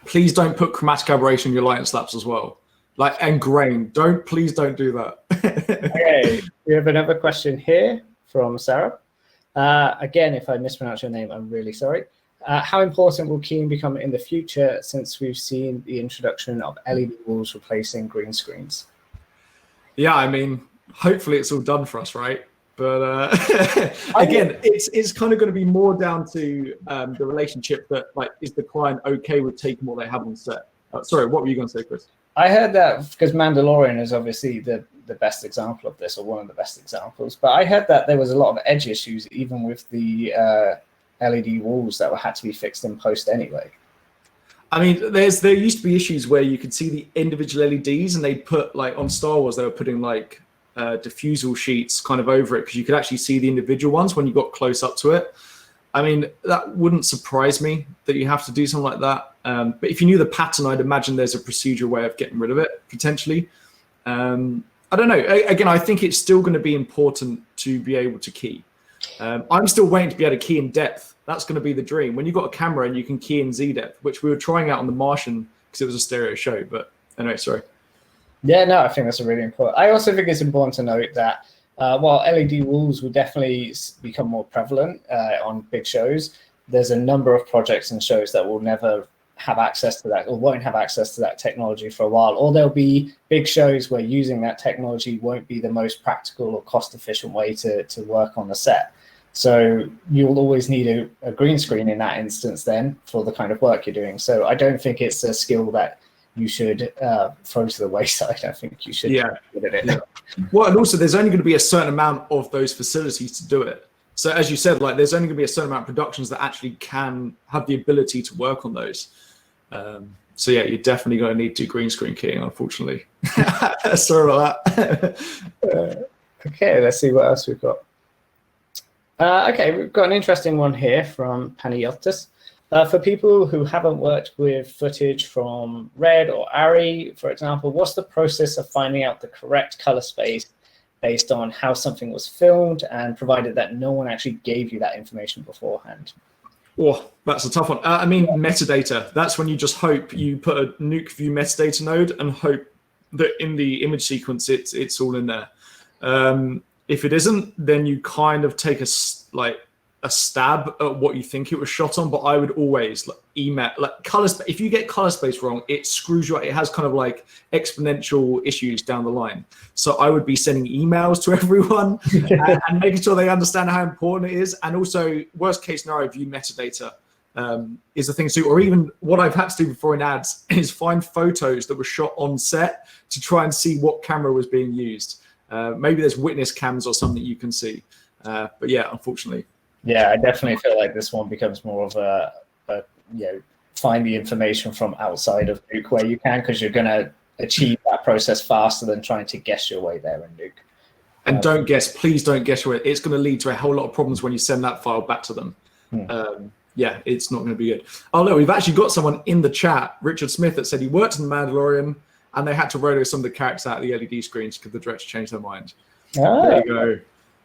Please don't put chromatic aberration in your light and slaps as well. Like, and grain. Please don't do that. Okay, we have another question here from Sarah. Again, if I mispronounce your name, I'm really sorry. How important will keying become in the future since we've seen the introduction of LED walls replacing green screens? Yeah, I mean, hopefully it's all done for us, right? But again, it's kind of going to be more down to the relationship that, like, is the client okay with taking what they have on set? Sorry, what were you going to say, Chris? I heard that because Mandalorian is obviously the best example of this, or one of the best examples. But I heard that there was a lot of edge issues, even with the LED walls that had to be fixed in post anyway. I mean, there used to be issues where you could see the individual LEDs, and they'd put, like, on Star Wars, they were putting like diffusal sheets kind of over it because you could actually see the individual ones when you got close up to it. I mean, that wouldn't surprise me that you have to do something like that. But if you knew the pattern, I'd imagine there's a procedure way of getting rid of it, potentially. I don't know. Again, I think it's still going to be important to be able to key. I'm still waiting to be able to key in depth. That's going to be the dream. When you've got a camera and you can key in Z depth, which we were trying out on The Martian because it was a stereo show. But anyway, sorry. Yeah, no, I think that's a really important. I also think it's important to note that while LED walls will definitely become more prevalent on big shows, there's a number of projects and shows that will never have access to that, or won't have access to that technology for a while. Or there'll be big shows where using that technology won't be the most practical or cost-efficient way to work on the set. So you'll always need a green screen in that instance then for the kind of work you're doing. So I don't think it's a skill that you should throw to the wayside. I think you should get at it. Yeah. Well, and also there's only going to be a certain amount of those facilities to do it. So as you said, like, there's only going to be a certain amount of productions that actually can have the ability to work on those. So yeah, you're definitely going to need to do green screen keying, unfortunately. Sorry about that. Okay, let's see what else we've got. Okay, we've got an interesting one here from Panagiotis. For people who haven't worked with footage from Red or Ari, for example, what's the process of finding out the correct color space based on how something was filmed, and provided that no one actually gave you that information beforehand? Oh, that's a tough one. I mean, metadata. That's when you just hope you put a Nuke view metadata node and hope that in the image sequence it's all in there. If it isn't, then you kind of take a stab at what you think it was shot on. But I would always email, like, color space. If you get color space wrong, it screws you up. It has kind of like exponential issues down the line. So I would be sending emails to everyone and making sure they understand how important it is. And also, worst case scenario, view metadata is the thing to do. Or even what I've had to do before in ads is find photos that were shot on set to try and see what camera was being used. Maybe there's witness cams or something you can see. But yeah, unfortunately. Yeah, I definitely feel like this one becomes more of a find the information from outside of Nuke where you can, because you're going to achieve that process faster than trying to guess your way there in Nuke. And don't guess, please don't guess your way. It's going to lead to a whole lot of problems when you send that file back to them. Yeah, it's not going to be good. Oh, no, we've actually got someone in the chat, Richard Smith, that said he worked in The Mandalorian and they had to roto some of the characters out of the LED screens because the director changed their mind. There you go.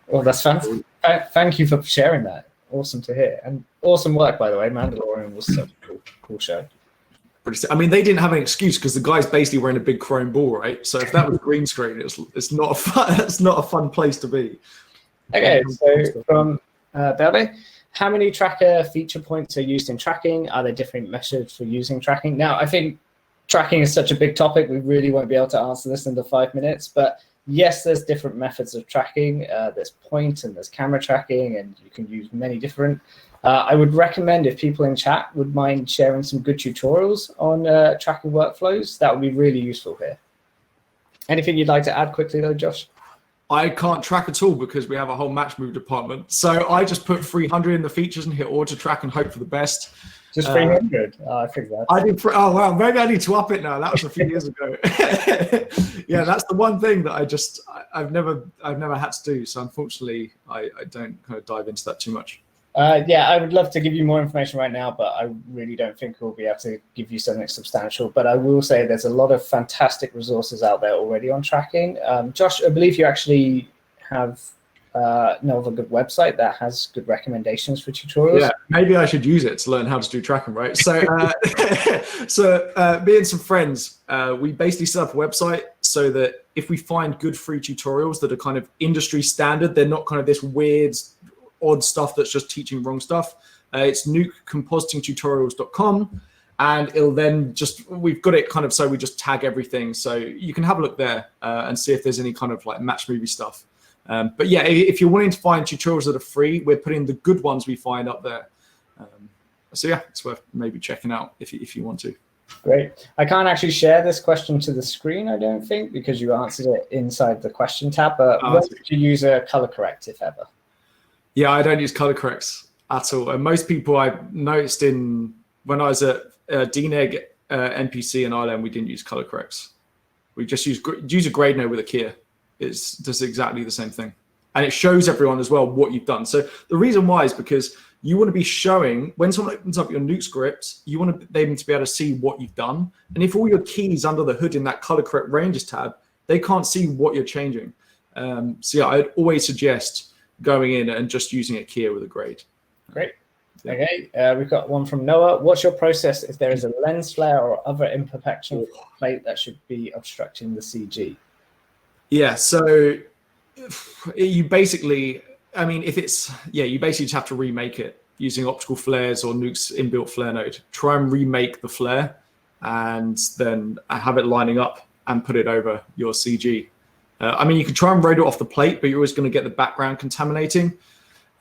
Well, that's fantastic. Thank you for sharing that. Awesome to hear. And awesome work, by the way. Mandalorian was such a cool show. I mean, they didn't have an excuse because the guy's basically wearing a big chrome ball, right? So if that was green screen, it's not a fun place to be. Okay, so from Bebe, how many tracker feature points are used in tracking? Are there different methods for using tracking? Now, I think tracking is such a big topic, we really won't be able to answer this in the 5 minutes, but yes, there's different methods of tracking. There's point and there's camera tracking, and you can use many different. I would recommend, if people in chat would mind sharing some good tutorials on tracking workflows, that would be really useful here. Anything you'd like to add quickly though, Josh? I can't track at all because we have a whole match move department. So I just put 300 in the features and hit auto track and hope for the best. Just 300. I think that. I did. Oh wow, maybe I need to up it now. That was a few years ago. Yeah, that's the one thing that I've never had to do. So unfortunately, I don't kind of dive into that too much. Yeah, I would love to give you more information right now, but I really don't think we'll be able to give you something substantial. But I will say there's a lot of fantastic resources out there already on tracking. Josh, I believe you actually have know of a good website that has good recommendations for tutorials? Yeah, maybe I should use it to learn how to do tracking, right? So, me and some friends, we basically set up a website so that if we find good free tutorials that are kind of industry standard, they're not kind of this weird, odd stuff that's just teaching wrong stuff. It's nukecompositingtutorials.com. And it'll then we've got it kind of so we just tag everything. So you can have a look there and see if there's any kind of like match movie stuff. But yeah, if you're wanting to find tutorials that are free, we're putting the good ones we find up there. So yeah, it's worth maybe checking out if you want to. Great. I can't actually share this question to the screen, I don't think, because you answered it inside the question tab. But when did you use a color correct, if ever? Yeah, I don't use color corrects at all. And most people I've noticed when I was at DNEG NPC in Ireland, we didn't use color corrects. We just use a grade node with a keyer. It does exactly the same thing. And it shows everyone as well what you've done. So the reason why is because you want to be showing, when someone opens up your Nuke script, you want them to be able to see what you've done. And if all your keys under the hood in that color correct ranges tab, they can't see what you're changing. So yeah, I'd always suggest going in and just using a keyer with a grade. Great. Okay, we've got one from Noah. What's your process if there is a lens flare or other imperfection plate that should be obstructing the CG? Yeah, so you basically, I mean, you basically just have to remake it using optical flares or Nuke's inbuilt flare node. Try and remake the flare and then have it lining up and put it over your CG. I mean, you can try and road it off the plate, but you're always going to get the background contaminating.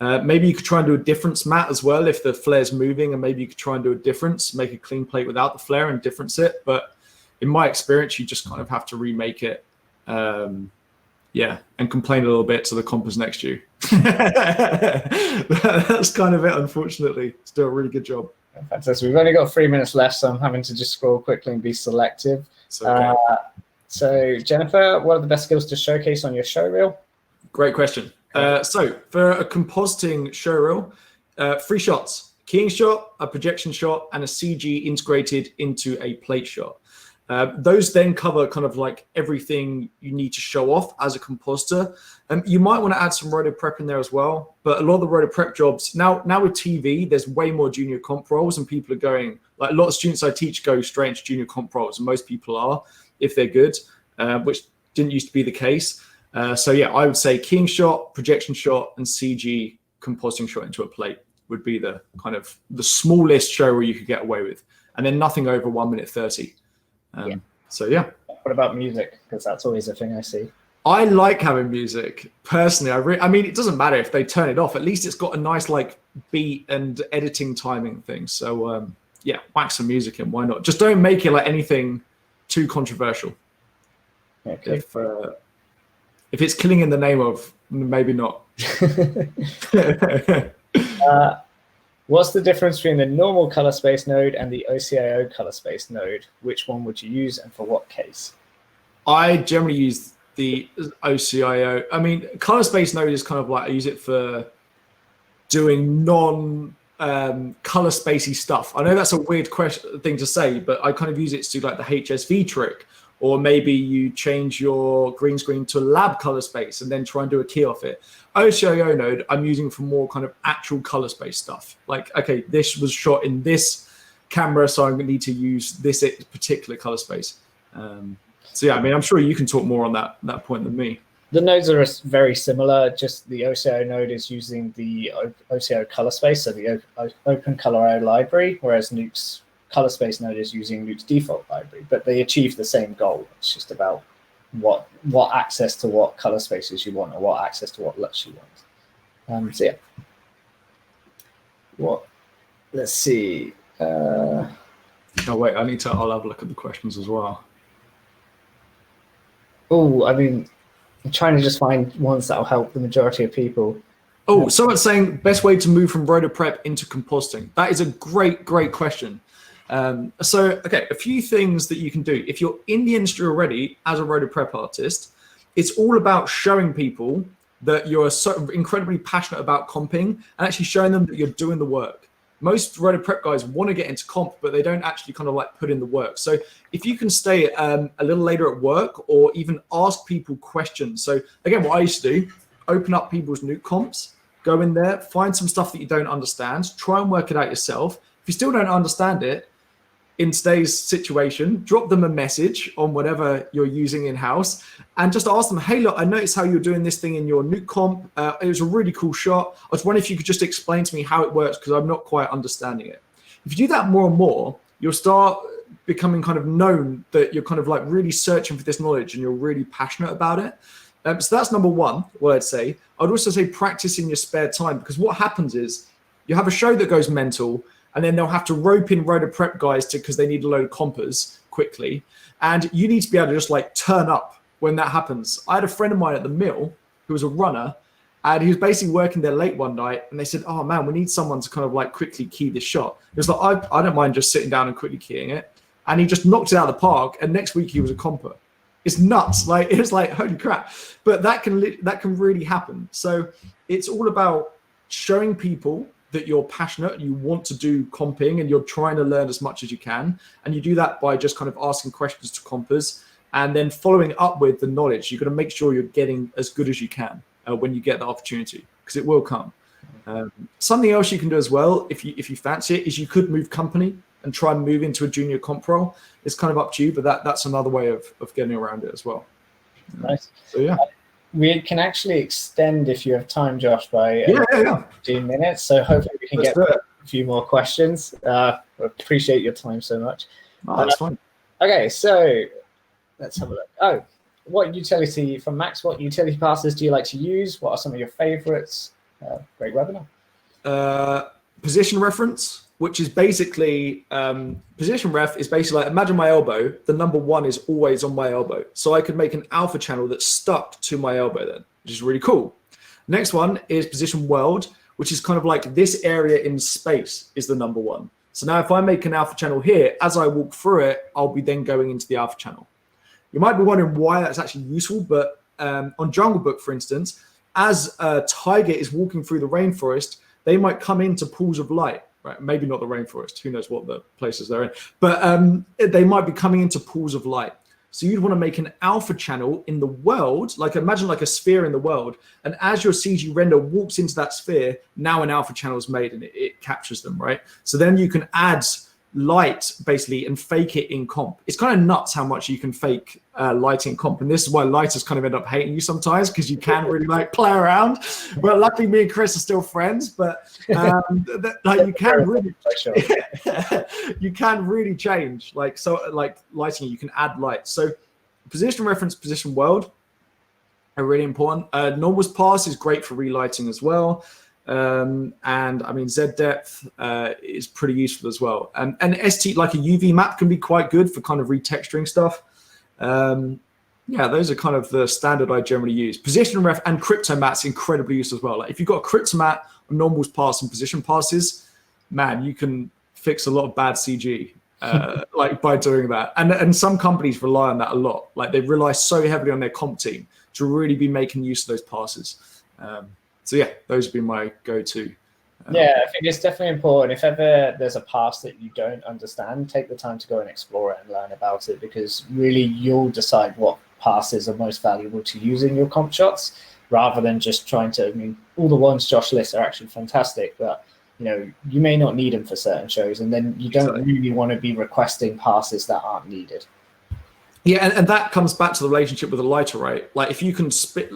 Maybe you could try and do a difference matte as well if the flare's moving, and maybe you could try and do a difference, make a clean plate without the flare and difference it. But in my experience, you just kind of have to remake it. And complain a little bit to the compers next to you. That's kind of it, unfortunately. It's doing a really good job. Fantastic. We've only got 3 minutes left, so I'm having to just scroll quickly and be selective. So Jennifer, what are the best skills to showcase on your showreel? Great question. So for a compositing showreel, 3 shots: keying shot, a projection shot, and a CG integrated into a plate shot. Those then cover kind of like everything you need to show off as a compositor. You might want to add some roto prep in there as well, but a lot of the roto prep jobs now with TV, there's way more junior comp roles, and people are going, like a lot of students I teach go straight into junior comp roles, and most people are if they're good, which didn't used to be the case. So yeah, I would say keying shot, projection shot, and CG compositing shot into a plate would be the kind of the smallest show where you could get away with, and then nothing over 1 minute 30. So yeah. What about music? Because that's always a thing I see. I like having music personally. I mean, it doesn't matter if they turn it off. At least it's got a nice like beat and editing timing thing. So yeah, whack some music in. Why not? Just don't make it like anything too controversial. Okay. If it's killing in the name of, maybe not. What's the difference between the normal color space node and the OCIO color space node? Which one would you use and for what case? I generally use the OCIO. I mean, color space node is kind of like I use it for doing color spacey stuff. I know that's a weird thing to say, but I kind of use it to do like the HSV trick, or maybe you change your green screen to a lab color space and then try and do a key off it. OCIO node I'm using for more kind of actual color space stuff. Like, okay, this was shot in this camera, so I'm going to need to use this particular color space. So yeah, I mean, I'm sure you can talk more on that point than me. The nodes are very similar, just the OCIO node is using the OCIO color space, so the open color library, whereas Nuke's color space node is using Nuke's default library, but they achieve the same goal. It's just about what access to what color spaces you want, or what access to what LUTs you want. So yeah. Let's see. Oh wait, I'll have a look at the questions as well. Oh, I mean, I'm trying to just find ones that'll help the majority of people. Oh, someone's saying best way to move from roto prep into compositing. That is a great question. So, okay, a few things that you can do. If you're in the industry already as a roto prep artist, it's all about showing people that you're so incredibly passionate about comping and actually showing them that you're doing the work. Most roto prep guys want to get into comp, but they don't actually kind of like put in the work. So if you can stay a little later at work or even ask people questions. So again, what I used to do, open up people's Nuke comps, go in there, find some stuff that you don't understand, try and work it out yourself. If you still don't understand it, in today's situation, drop them a message on whatever you're using in-house and just ask them, hey, look, I noticed how you're doing this thing in your Nuke comp. It was a really cool shot. I was wondering if you could just explain to me how it works because I'm not quite understanding it. If you do that more and more, you'll start becoming kind of known that you're kind of like really searching for this knowledge and you're really passionate about it. So that's number one, what I'd say. I'd also say practice in your spare time, because what happens is you have a show that goes mental and then they'll have to rope in rotor prep guys because they need a load of compers quickly. And you need to be able to just like turn up when that happens. I had a friend of mine at the mill who was a runner, and he was basically working there late one night, and they said, oh man, we need someone to kind of like quickly key this shot. It was like, I don't mind just sitting down and quickly keying it. And he just knocked it out of the park, and next week he was a comper. It's nuts. Like, it was like, holy crap. But that can really happen. So it's all about showing people that you're passionate, you want to do comping, and you're trying to learn as much as you can. And you do that by just kind of asking questions to compers and then following up with the knowledge. You've got to make sure you're getting as good as you can when you get the opportunity, because it will come. Something else you can do as well, if you fancy it, is you could move company and try and move into a junior comp role. It's kind of up to you, but that's another way of getting around it as well. Nice. So yeah. We can actually extend, if you have time, Josh, by 15 minutes. So hopefully we can get a few more questions. Appreciate your time so much. Oh, that's fine. Okay, so let's have a look. Oh, what utility from Max? What utility passes do you like to use? What are some of your favorites? Great webinar. Position reference, which is basically position ref is basically like, imagine my elbow, the number one is always on my elbow. So I could make an alpha channel that's stuck to my elbow then, which is really cool. Next one is position world, which is kind of like this area in space is the number one. So now if I make an alpha channel here, as I walk through it, I'll be then going into the alpha channel. You might be wondering why that's actually useful, but on Jungle Book, for instance, as a tiger is walking through the rainforest, they might come into pools of light. Right, maybe not the rainforest, who knows what the places they're in, but they might be coming into pools of light. So you'd want to make an alpha channel in the world, like imagine like a sphere in the world, and as your CG render walks into that sphere, now an alpha channel is made and it captures them, right? So then you can add light basically and fake it in comp. It's kind of nuts how much you can fake light in comp, and this is why lighters kind of end up hating you sometimes, because you can't really like play around. But luckily me and Chris are still friends, but like you can really you can really change, like, so like lighting, you can add light. So position reference, position world are really important. Normals pass is great for relighting as well. And I mean, Z depth is pretty useful as well. And ST, like a UV map, can be quite good for kind of retexturing stuff. Yeah, those are kind of the standard I generally use. Position ref and crypto mats incredibly useful as well. Like if you've got a crypto mat, normals pass and position passes, man, you can fix a lot of bad CG like by doing that. And some companies rely on that a lot. Like they rely so heavily on their comp team to really be making use of those passes. So yeah, those would be my go-to. Yeah, I think it's definitely important. If ever there's a pass that you don't understand, take the time to go and explore it and learn about it, because really you'll decide what passes are most valuable to use in your comp shots, rather than just trying to, I mean, all the ones Josh lists are actually fantastic, but you know, you may not need them for certain shows, and then you don't really want to be requesting passes that aren't needed. Yeah, and that comes back to the relationship with the lighter, right? Like if you can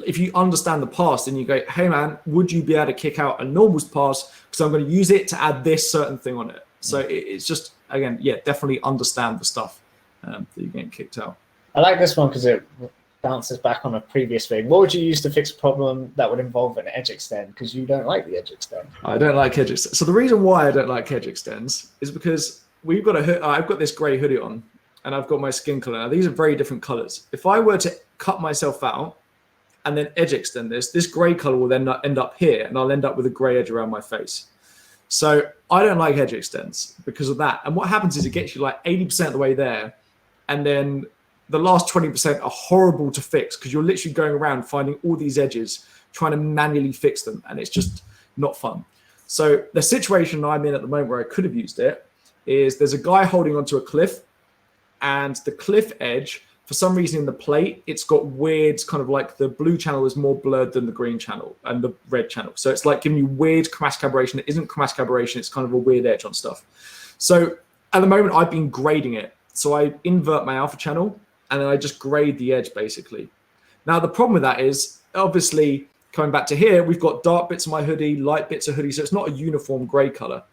if you understand the pass, then you go, hey man, would you be able to kick out a normals pass? Because I'm going to use it to add this certain thing on it. So it's just, again, yeah, definitely understand the stuff that you're getting kicked out. I like this one because it bounces back on a previous thing. What would you use to fix a problem that would involve an edge extend? Because you don't like the edge extend. I don't like edge extends. So the reason why I don't like edge extends is because we've got I've got this grey hoodie on, and I've got my skin color. Now, these are very different colors. If I were to cut myself out and then edge extend this gray color will then end up here, and I'll end up with a gray edge around my face. So I don't like edge extends because of that. And what happens is it gets you like 80% of the way there, and then the last 20% are horrible to fix because you're literally going around finding all these edges, trying to manually fix them, and it's just not fun. So the situation I'm in at the moment where I could have used it is there's a guy holding onto a cliff, and the cliff edge for some reason in the plate, it's got weird kind of like the blue channel is more blurred than the green channel and the red channel. So it's like giving you weird chromatic aberration. It isn't chromatic aberration. It's kind of a weird edge on stuff. So at the moment, I've been grading it. So I invert my alpha channel and then I just grade the edge basically. Now, the problem with that is obviously coming back to here, we've got dark bits of my hoodie, light bits of hoodie. So it's not a uniform gray color,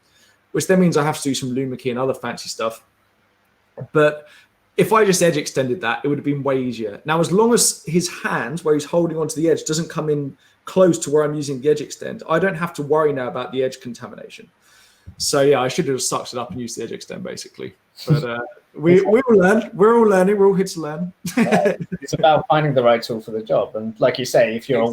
which then means I have to do some Luma key and other fancy stuff. But if I just edge extended that, it would have been way easier. Now, as long as his hand, where he's holding onto the edge, doesn't come in close to where I'm using the edge extend, I don't have to worry now about the edge contamination. So yeah, I should have sucked it up and used the edge extend basically. But we will learn. We're all learning. We're all here to learn. It's about finding the right tool for the job. And like you say, if you're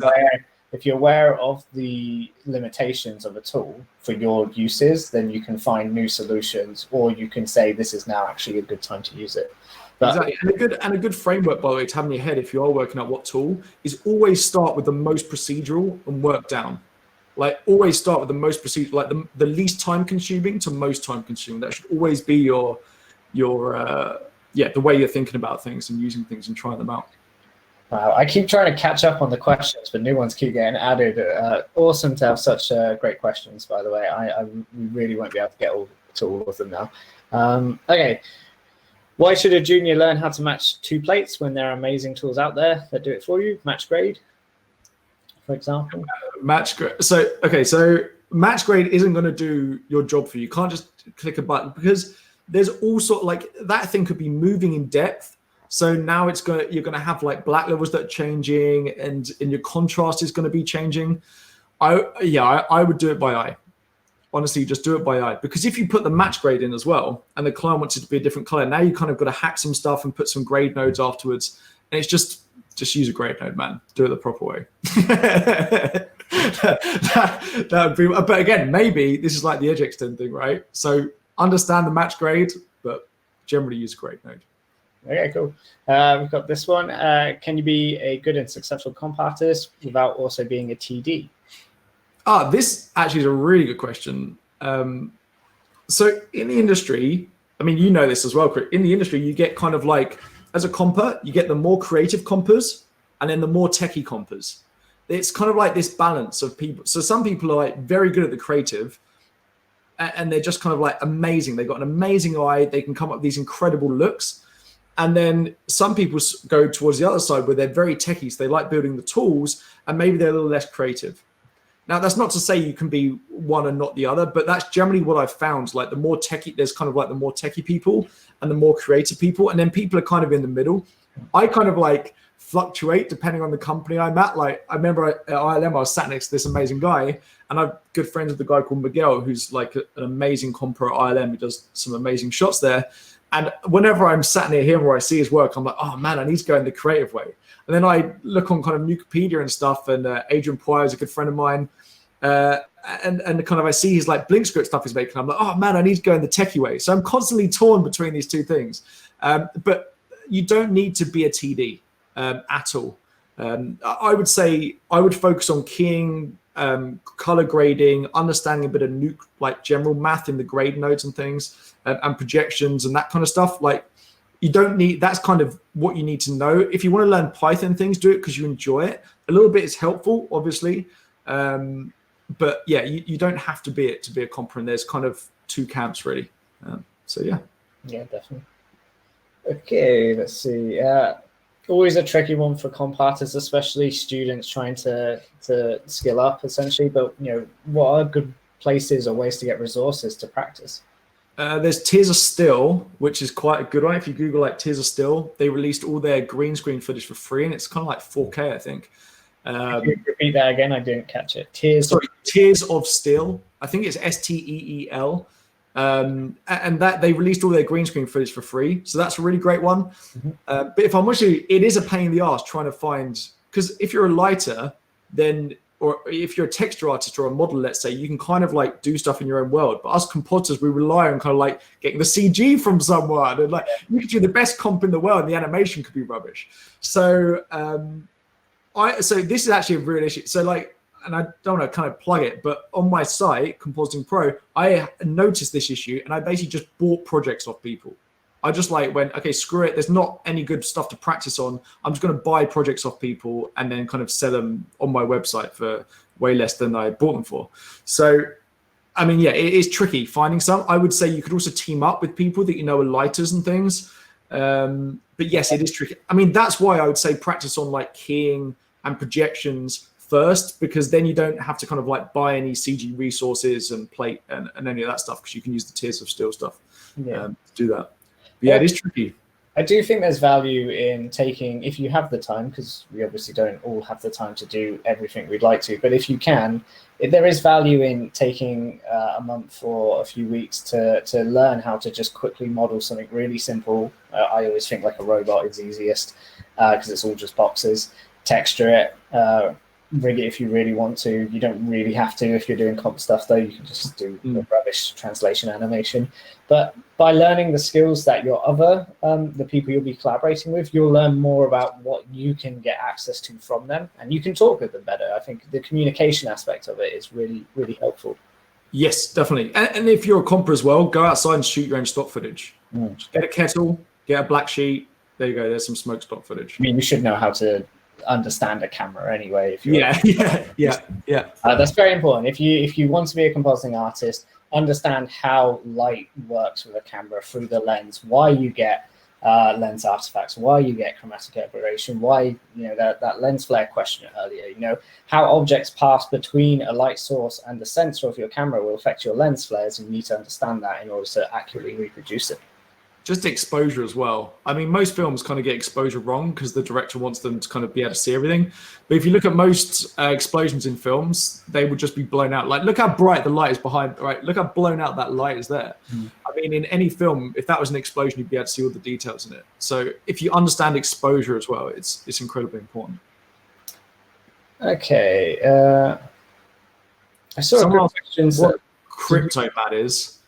aware of the limitations of a tool for your uses, then you can find new solutions, or you can say this is now actually a good time to use it. But, exactly. And a good framework, by the way, to have in your head if you are working out what tool is always start with the most procedural and work down. Like always start with the most procedural, like the least time consuming to most time consuming. That should always be your the way you're thinking about things and using things and trying them out. Wow, I keep trying to catch up on the questions, but new ones keep getting added. Awesome to have such great questions, by the way. We really won't be able to get to all of them now. Okay. Why should a junior learn how to match two plates when there are amazing tools out there that do it for you? Match grade, for example. Match grade. So match grade isn't going to do your job for you. You can't just click a button because there's also like that thing could be moving in depth. So now you're going to have like black levels that are changing and your contrast is going to be changing. I would do it by eye. Honestly, just do it by eye. Because if you put the match grade in as well, and the client wants it to be a different color, now you kind of got to hack some stuff and put some grade nodes afterwards. And it's just use a grade node, man. Do it the proper way. that would be, but again, maybe this is like the edge extend thing, right? So understand the match grade, but generally use a grade node. Okay, cool. We've got this one. Can you be a good and successful comp artist without also being a TD? This actually is a really good question. So in the industry, I mean, you know this as well, Chris. In the industry, you get kind of like, as a comper, you get the more creative compers and then the more techie compers. It's kind of like this balance of people. So some people are like very good at the creative and they're just kind of like amazing. They've got an amazing eye. They can come up with these incredible looks. And then some people go towards the other side where they're very techie. So they like building the tools and maybe they're a little less creative. Now, that's not to say you can be one and not the other, but that's generally what I've found. Like the more techie, there's kind of like the more techie people and the more creative people. And then people are kind of in the middle. I kind of like fluctuate depending on the company I'm at. Like I remember at ILM, I was sat next to this amazing guy and I'm good friends with a guy called Miguel, who's like an amazing comper at ILM. He does some amazing shots there. And whenever I'm sat near him or I see his work, I'm like, oh man, I need to go in the creative way. And then I look on kind of Nukepedia and stuff, and Adrian Poyer is a good friend of mine. And kind of I see his like Blink script stuff he's making. I'm like, oh man, I need to go in the techie way. So I'm constantly torn between these two things. But you don't need to be a TD at all. I would say I would focus on keying, color grading, understanding a bit of Nuke, like general math in the grade nodes and things, and projections and that kind of stuff. Like you don't need, that's kind of what you need to know. If you want to learn Python things, do it because you enjoy it. A little bit is helpful, obviously. But yeah, you don't have to be it to be a comper, and there's kind of two camps really. So yeah. Yeah, definitely. Okay, let's see. Always a tricky one for comp artists, especially students trying to skill up essentially. But you know, what are good places or ways to get resources to practice? There's Tears of Still, which is quite a good one. If you Google like Tears of Still, they released all their green screen footage for free, and it's kind of like 4K, I think. Can you repeat that again? I didn't catch it. Tears of Steel. I think it's STEEL. And that they released all their green screen footage for free. So that's a really great one. Mm-hmm. But if I'm honest with you, it is a pain in the ass trying to find, because if you're a lighter, then, or if you're a texture artist or a model, let's say, you can kind of like do stuff in your own world. But us compositors, we rely on kind of like getting the CG from someone. And like you could do the best comp in the world and the animation could be rubbish. So so this is actually a real issue. So like, and I don't want to kind of plug it, but on my site, Compositing Pro, I noticed this issue and I basically just bought projects off people. I just like went, okay, screw it. There's not any good stuff to practice on. I'm just going to buy projects off people and then kind of sell them on my website for way less than I bought them for. So, I mean, yeah, it is tricky finding some. I would say you could also team up with people that you know are lighters and things. But yes, it is tricky. I mean, that's why I would say practice on like keying and projections first, because then you don't have to kind of like buy any CG resources and plate and any of that stuff, because you can use the Tears of Steel stuff to do that. But yeah, it is tricky. I do think there's value in taking, if you have the time, because we obviously don't all have the time to do everything we'd like to, but if you can, there is value in taking a month or a few weeks to learn how to just quickly model something really simple. I always think like a robot is easiest because it's all just boxes. Texture it, rig it if you really want to. You don't really have to if you're doing comp stuff, though. You can just do the rubbish translation animation. But by learning the skills that your the people you'll be collaborating with, you'll learn more about what you can get access to from them, and you can talk with them better. I think the communication aspect of it is really, really helpful. Yes, definitely. And if you're a comper as well, go outside and shoot your own stock footage. Just get a kettle, get a black sheet. There you go. There's some smoke stock footage. I mean, you should know how to understand a camera anyway. If you're that's very important. If you want to be a compositing artist, understand how light works with a camera through the lens, why you get lens artifacts, why you get chromatic aberration, why that lens flare question earlier, how objects pass between a light source and the sensor of your camera will affect your lens flares, and you need to understand that in order to accurately reproduce it. Just exposure as well. I mean, most films kind of get exposure wrong because the director wants them to kind of be able to see everything. But if you look at most explosions in films, they would just be blown out. Like, look how bright the light is behind, right? Look how blown out that light is there. I mean, in any film, if that was an explosion, you'd be able to see all the details in it. So if you understand exposure as well, it's incredibly important. Okay. I saw a question. What cryptomat is.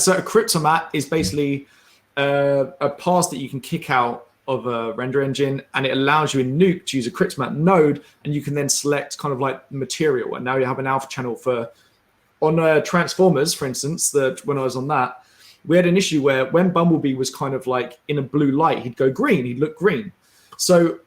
So a cryptomat is basically a pass that you can kick out of a render engine, and it allows you in Nuke to use a cryptomat node, and you can then select kind of like material. And now you have an alpha channel for on Transformers, for instance. That when I was on that, we had an issue where when Bumblebee was kind of like in a blue light, he'd go green, he'd look green. So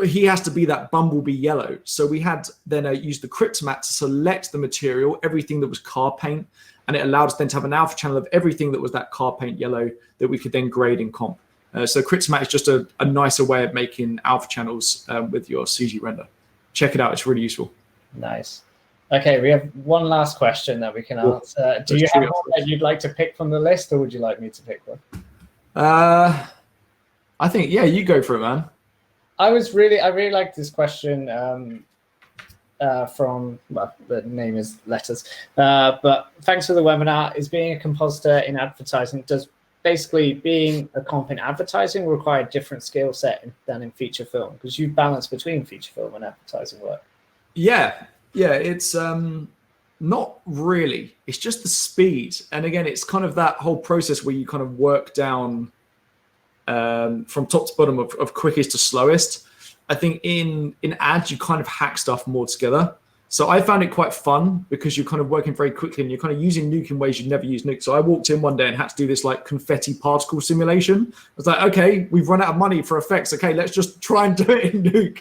he has to be that Bumblebee yellow. So we had then used the cryptomat to select the material, everything that was car paint, and it allowed us then to have an alpha channel of everything that was that car paint yellow that we could then grade in comp. So cryptomat is just a nicer way of making alpha channels with your CG render. Check it out. It's really useful. Nice. Okay, we have one last question that we can answer. Do you have one that you'd like to pick from the list, or would you like me to pick one? I think, yeah, you go for it, man. I really liked this question from, well, the name is Letters. But thanks for the webinar. Is being a compositor in advertising, does basically being a comp in advertising require a different skill set than in feature film? Because you balance between feature film and advertising work. Yeah, it's not really. It's just the speed. And again, it's kind of that whole process where you kind of work down from top to bottom of quickest to slowest. I think in ads, you kind of hack stuff more together. So I found it quite fun because you're kind of working very quickly and you're kind of using Nuke in ways you'd never use Nuke. So I walked in one day and had to do this like confetti particle simulation. I was like, okay, we've run out of money for effects. Okay, let's just try and do it in Nuke.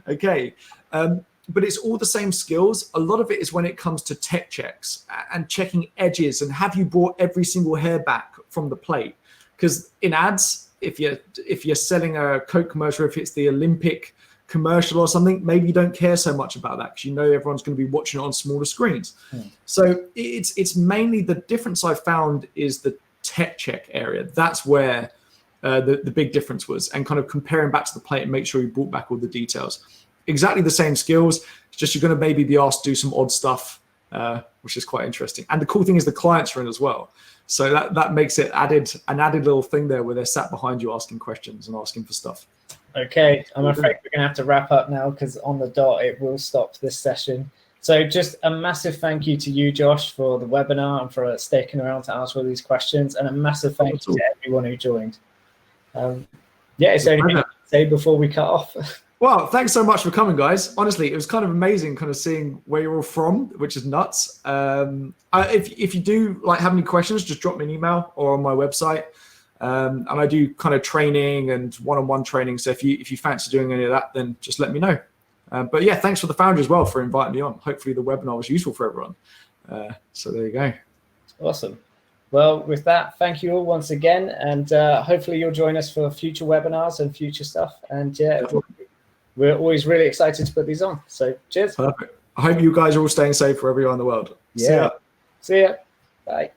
Okay. But it's all the same skills. A lot of it is when it comes to tech checks and checking edges and have you brought every single hair back from the plate? Because in ads, if you're selling a Coke commercial, if it's the Olympic commercial or something, maybe you don't care so much about that because you know everyone's going to be watching it on smaller screens. So it's mainly the difference I found is the tech check area. That's where the big difference was, and kind of comparing back to the plate and make sure you brought back all the details. Exactly the same skills, it's just you're going to maybe be asked to do some odd stuff, which is quite interesting. And the cool thing is the clients are in as well. So that makes it an added little thing there where they're sat behind you asking questions and asking for stuff. Okay, I'm afraid we're going to have to wrap up now because on the dot it will stop this session. So just a massive thank you to you, Josh, for the webinar and for sticking around to answer all these questions. And a massive thank you to everyone who joined. Is there anything to say before we cut off? Well, thanks so much for coming, guys. Honestly, it was kind of amazing kind of seeing where you're all from, which is nuts. If you do have any questions, just drop me an email or on my website. And I do kind of training and one-on-one training. So if you fancy doing any of that, then just let me know. But yeah, thanks for the Foundry as well for inviting me on. Hopefully the webinar was useful for everyone. So there you go. Awesome. Well, with that, thank you all once again. And hopefully you'll join us for future webinars and future stuff. And yeah, we're always really excited to put these on. So cheers. Perfect. I hope you guys are all staying safe wherever you are in the world. Yeah. See ya. Bye.